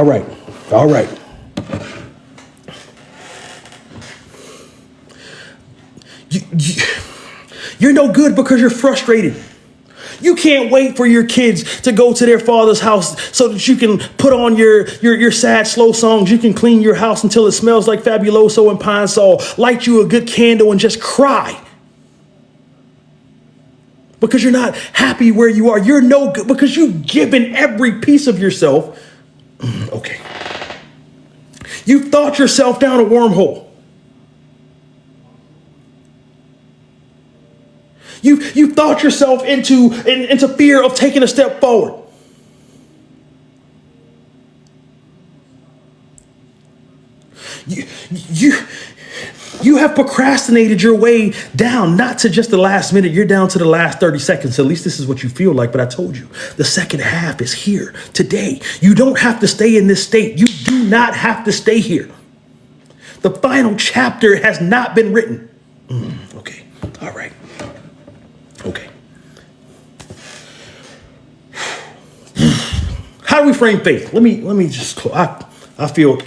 You're no good because you're frustrated. You can't wait for your kids to go to their father's house so that you can put on your sad, slow songs. You can clean your house until it smells like Fabuloso and Pine Sol, light you a good candle and just cry. Because you're not happy where you are. You're no good because you've given every piece of yourself. Okay. You've thought yourself down a wormhole. You thought yourself into fear of taking a step forward. You have procrastinated your way down, not to just the last minute. You're down to the last 30 seconds. At least this is what you feel like. But I told you, the second half is here today. You don't have to stay in this state. You do not have to stay here. The final chapter has not been written. Okay. All right. Okay. How do we frame faith? Let me just close. I feel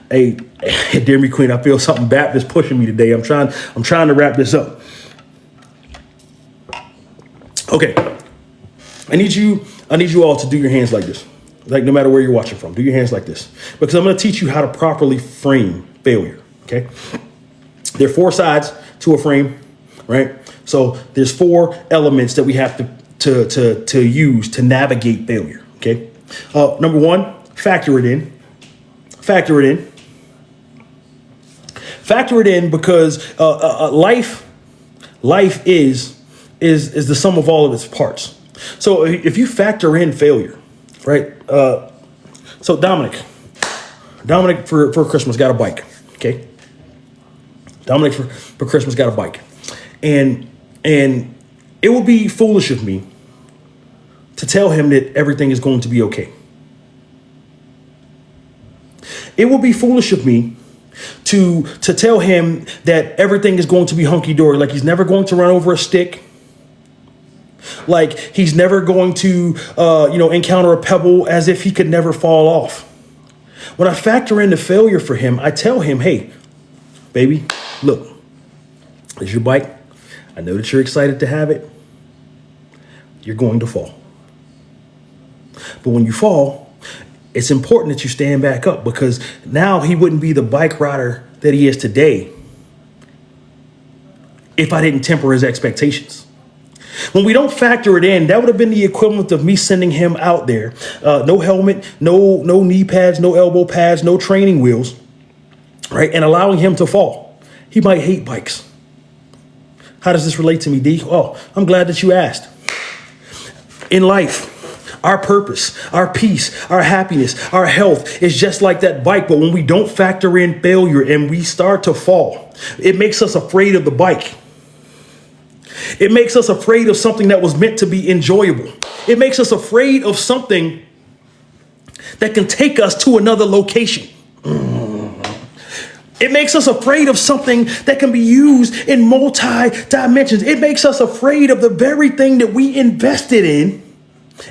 dear me queen, I feel something Baptist pushing me today. I'm trying to wrap this up. Okay. I need you all to do your hands like this. Like no matter where you're watching from, do your hands like this. Because I'm going to teach you how to properly frame failure. Okay. There are 4 sides to a frame, right? So there's 4 elements that we have to use to navigate failure. Okay. Number 1, factor it in. Factor it in because life is the sum of all of its parts. So if you factor in failure, right? So Dominic for Christmas got a bike. Okay. Dominic for Christmas got a bike. And it would be foolish of me to tell him that everything is going to be okay. It would be foolish of me to tell him that everything is going to be hunky-dory, like he's never going to run over a stick, like he's never going to encounter a pebble, as if he could never fall off. When I factor in the failure for him, I tell him, hey, baby, look, it's your bike. I know that you're excited to have it. You're going to fall. But when you fall, it's important that you stand back up, because now he wouldn't be the bike rider that he is today if I didn't temper his expectations. When we don't factor it in, that would have been the equivalent of me sending him out there. No helmet, no knee pads, no elbow pads, no training wheels, right? And allowing him to fall. He might hate bikes. How does this relate to me, D? Oh, I'm glad that you asked. In life, our purpose, our peace, our happiness, our health is just like that bike. But when we don't factor in failure and we start to fall, it makes us afraid of the bike. It makes us afraid of something that was meant to be enjoyable. It makes us afraid of something that can take us to another location. It makes us afraid of something that can be used in multi-dimensions. It makes us afraid of the very thing that we invested in.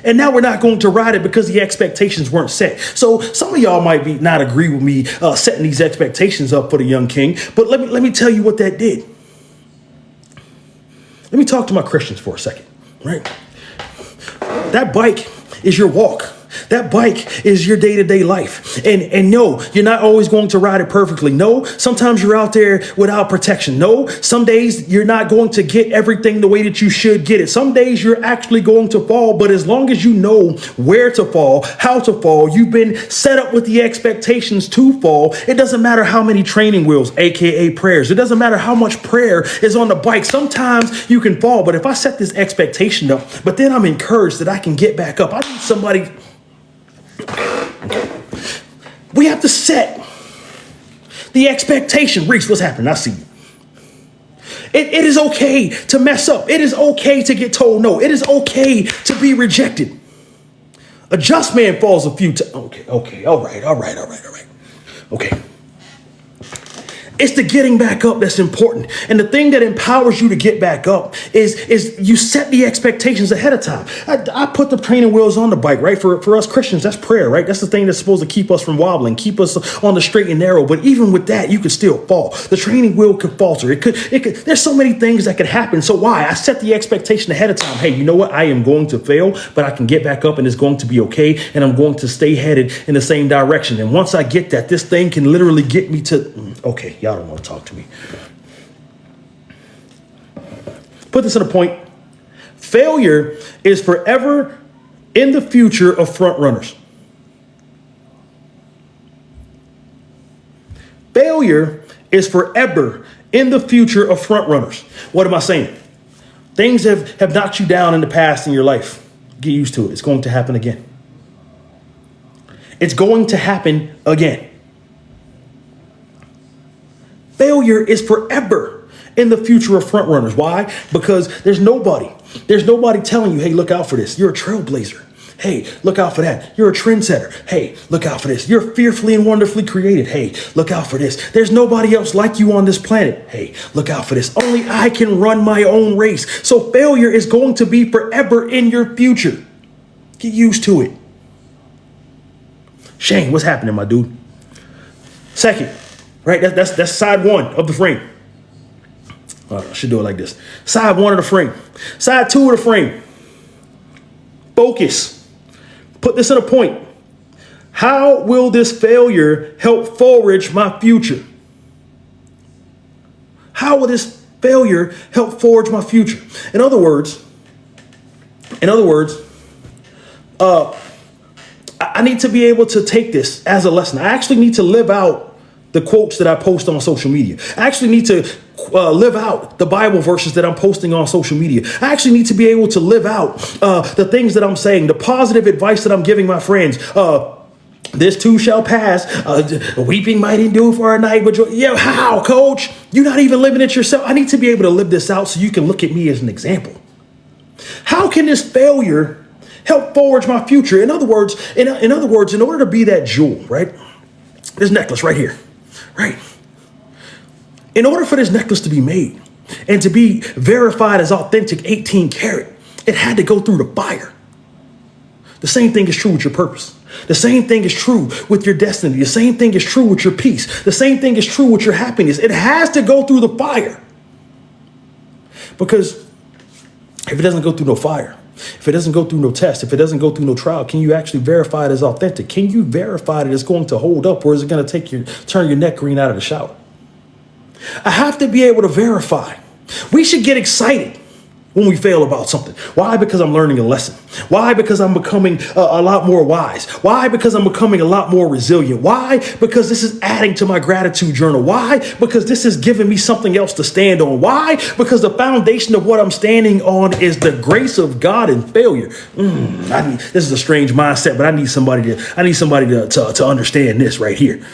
And now we're not going to ride it because the expectations weren't set. So some of y'all might not agree with me setting these expectations up for the young king. But let me tell you what that did. Let me talk to my Christians for a second, right? That bike is your walk. That bike is your day-to-day life. And no, you're not always going to ride it perfectly. No, sometimes you're out there without protection. No, some days you're not going to get everything the way that you should get it. Some days you're actually going to fall, but as long as you know where to fall, how to fall, you've been set up with the expectations to fall. It doesn't matter how many training wheels, aka prayers. It doesn't matter how much prayer is on the bike. Sometimes you can fall, but if I set this expectation up, but then I'm encouraged that I can get back up. I need somebody. We have to set the expectation. Reese, what's happening? I see you. It is okay to mess up. It is okay to get told no. It is okay to be rejected. A just man falls a few times. Okay. All right. Okay. It's the getting back up that's important. And the thing that empowers you to get back up is you set the expectations ahead of time. I put the training wheels on the bike, right? For us Christians, that's prayer, right? That's the thing that's supposed to keep us from wobbling, keep us on the straight and narrow. But even with that, you could still fall. The training wheel could falter. It could. There's so many things that could happen. So why? I set the expectation ahead of time. Hey, you know what? I am going to fail, but I can get back up and it's going to be okay. And I'm going to stay headed in the same direction. And once I get that, this thing can literally get me to, okay, y'all don't want to talk to me. Put this in a point. Failure is forever in the future of front runners. Failure is forever in the future of front runners. What am I saying? Things have knocked you down in the past in your life. Get used to it. It's going to happen again. It's going to happen again. Failure is forever in the future of front runners. Why? Because there's nobody telling you, hey, look out for this. You're a trailblazer. Hey, look out for that. You're a trendsetter. Hey, look out for this. You're fearfully and wonderfully created. Hey, look out for this. There's nobody else like you on this planet. Hey, look out for this. Only I can run my own race. So failure is going to be forever in your future. Get used to it. Shane, what's happening, my dude? Second, right? That's side one of the frame. I should do it like this. Side one of the frame. Side two of the frame. Focus. Put this in a point. How will this failure help forge my future? How will this failure help forge my future? In other words, I need to be able to take this as a lesson. I actually need to live out the quotes that I post on social media. I actually need to live out the Bible verses that I'm posting on social media. I actually need to be able to live out the things that I'm saying, the positive advice that I'm giving my friends. This too shall pass. Weeping might endure for a night, but yeah, how, coach? You're not even living it yourself. I need to be able to live this out so you can look at me as an example. How can this failure help forge my future? In other words, in order to be that jewel, right? This necklace right here, right? In order for this necklace to be made and to be verified as authentic 18 karat, it had to go through the fire. The same thing is true with your purpose. The same thing is true with your destiny. The same thing is true with your peace. The same thing is true with your happiness. It has to go through the fire. Because if it doesn't go through no fire, if it doesn't go through no test, if it doesn't go through no trial, can you actually verify it as authentic? Can you verify that it's going to hold up, or is it going to turn your neck green out of the shower? I have to be able to verify. We should get excited when we fail about something. Why? Because I'm learning a lesson. Why? Because I'm becoming a lot more wise. Why? Because I'm becoming a lot more resilient. Why? Because this is adding to my gratitude journal. Why? Because this is giving me something else to stand on. Why? Because the foundation of what I'm standing on is the grace of God in failure. This is a strange mindset, but I need somebody to understand this right here.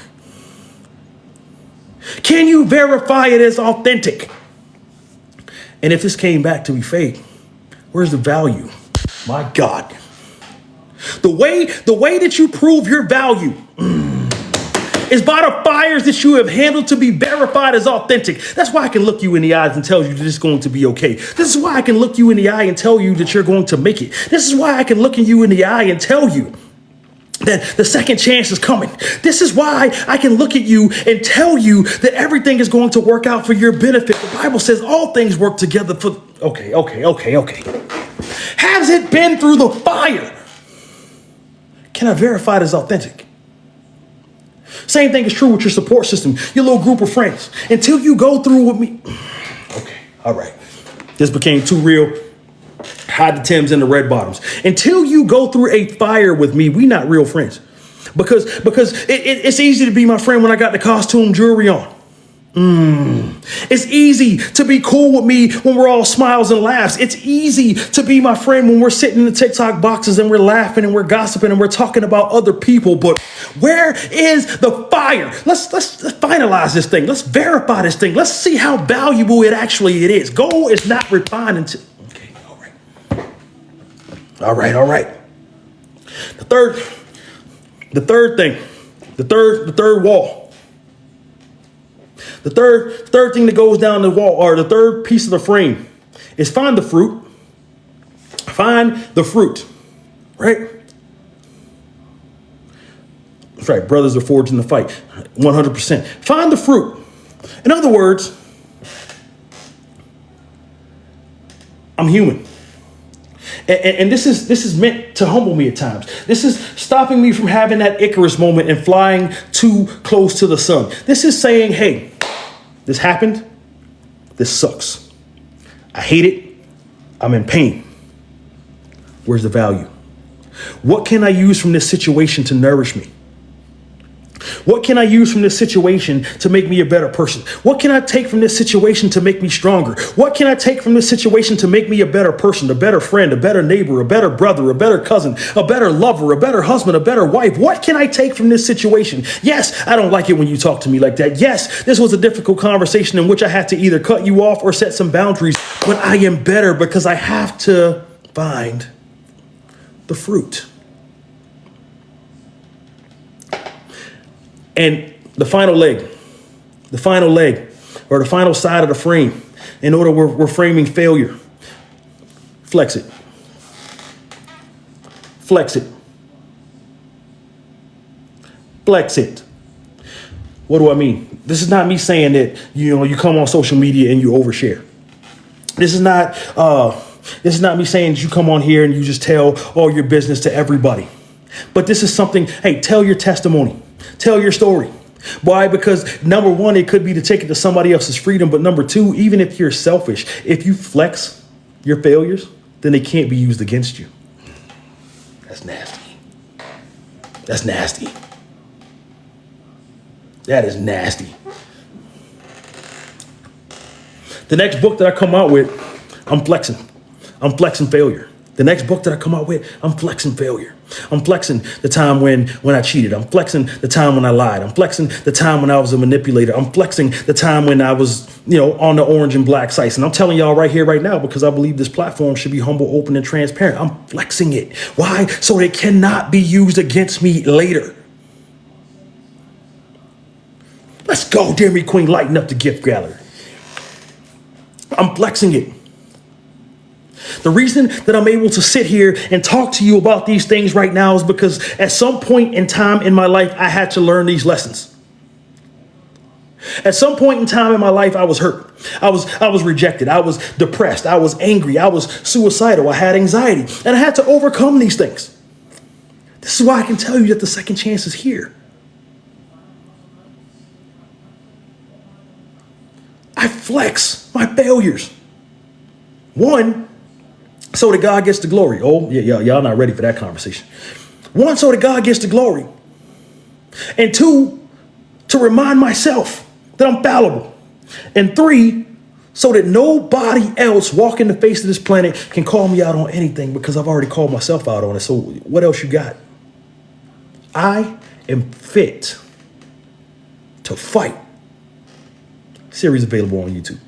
Can you verify it as authentic? And if this came back to be fake, where's the value? My God. The way that you prove your value is by the fires that you have handled to be verified as authentic. That's why I can look you in the eyes and tell you that it's going to be okay. This is why I can look you in the eye and tell you that you're going to make it. This is why I can look at you in the eye and tell you that the second chance is coming. This is why I can look at you and tell you that everything is going to work out for your benefit. The Bible says all things work together for... Okay. Has it been through the fire? Can I verify it as authentic? Same thing is true with your support system, your little group of friends. Until you go through with me... Okay, all right. This became too real. Hide the Timbs and the red bottoms. Until you go through a fire with me, we not real friends. Because it's easy to be my friend when I got the costume jewelry on. It's easy to be cool with me when we're all smiles and laughs. It's easy to be my friend when we're sitting in the TikTok boxes and we're laughing and we're gossiping and we're talking about other people. But where is the fire? Let's finalize this thing. Let's verify this thing. Let's see how valuable it actually is. Gold is not refined until... All right. The third wall. The third thing that goes down the wall, or the third piece of the frame, is find the fruit. Find the fruit, right? That's right. Brothers are forged in the fight. 100%. Find the fruit. In other words, I'm human. And this is meant to humble me at times. This is stopping me from having that Icarus moment and flying too close to the sun. This is saying, hey, this happened. This sucks. I hate it. I'm in pain. Where's the value? What can I use from this situation to nourish me? What can I use from this situation to make me a better person? What can I take from this situation to make me stronger? What can I take from this situation to make me a better person, a better friend, a better neighbor, a better brother, a better cousin, a better lover, a better husband, a better wife? What can I take from this situation? Yes, I don't like it when you talk to me like that. Yes, this was a difficult conversation in which I had to either cut you off or set some boundaries, but I am better because I have to find the fruit. And the final leg, or the final side of the frame, in order we're framing failure. Flex it. Flex it. Flex it. What do I mean? This is not me saying that, you come on social media and you overshare. This is not me saying that you come on here and you just tell all your business to everybody. But this is something, hey, tell your testimony. Tell your story. Why? Because number one, it could be to take it to somebody else's freedom. But number two, even if you're selfish, if you flex your failures, then they can't be used against you. That's nasty. That's nasty. That is nasty. The next book that I come out with, I'm flexing. I'm flexing failure. The next book that I come out with, I'm flexing failure. I'm flexing the time when I cheated. I'm flexing the time when I lied. I'm flexing the time when I was a manipulator. I'm flexing the time when I was, on the orange and black sites. And I'm telling y'all right here, right now, because I believe this platform should be humble, open, and transparent. I'm flexing it. Why? So it cannot be used against me later. Let's go, Dairy Queen, lighten up the gift gallery. I'm flexing it. The reason that I'm able to sit here and talk to you about these things right now is because at some point in time in my life, I had to learn these lessons. At some point in time in my life, I was hurt. I was rejected. I was depressed. I was angry. I was suicidal. I had anxiety. And I had to overcome these things. This is why I can tell you that the second chance is here. I flex my failures. One, so that God gets the glory. Oh, yeah, y'all not ready for that conversation. One, so that God gets the glory. And two, to remind myself that I'm fallible. And three, so that nobody else walking the face of this planet can call me out on anything because I've already called myself out on it. So what else you got? I am fit to fight. Series available on YouTube.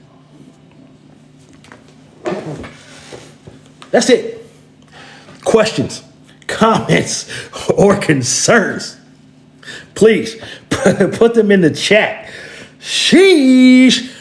That's it. Questions, comments, or concerns, please put them in the chat. Sheesh.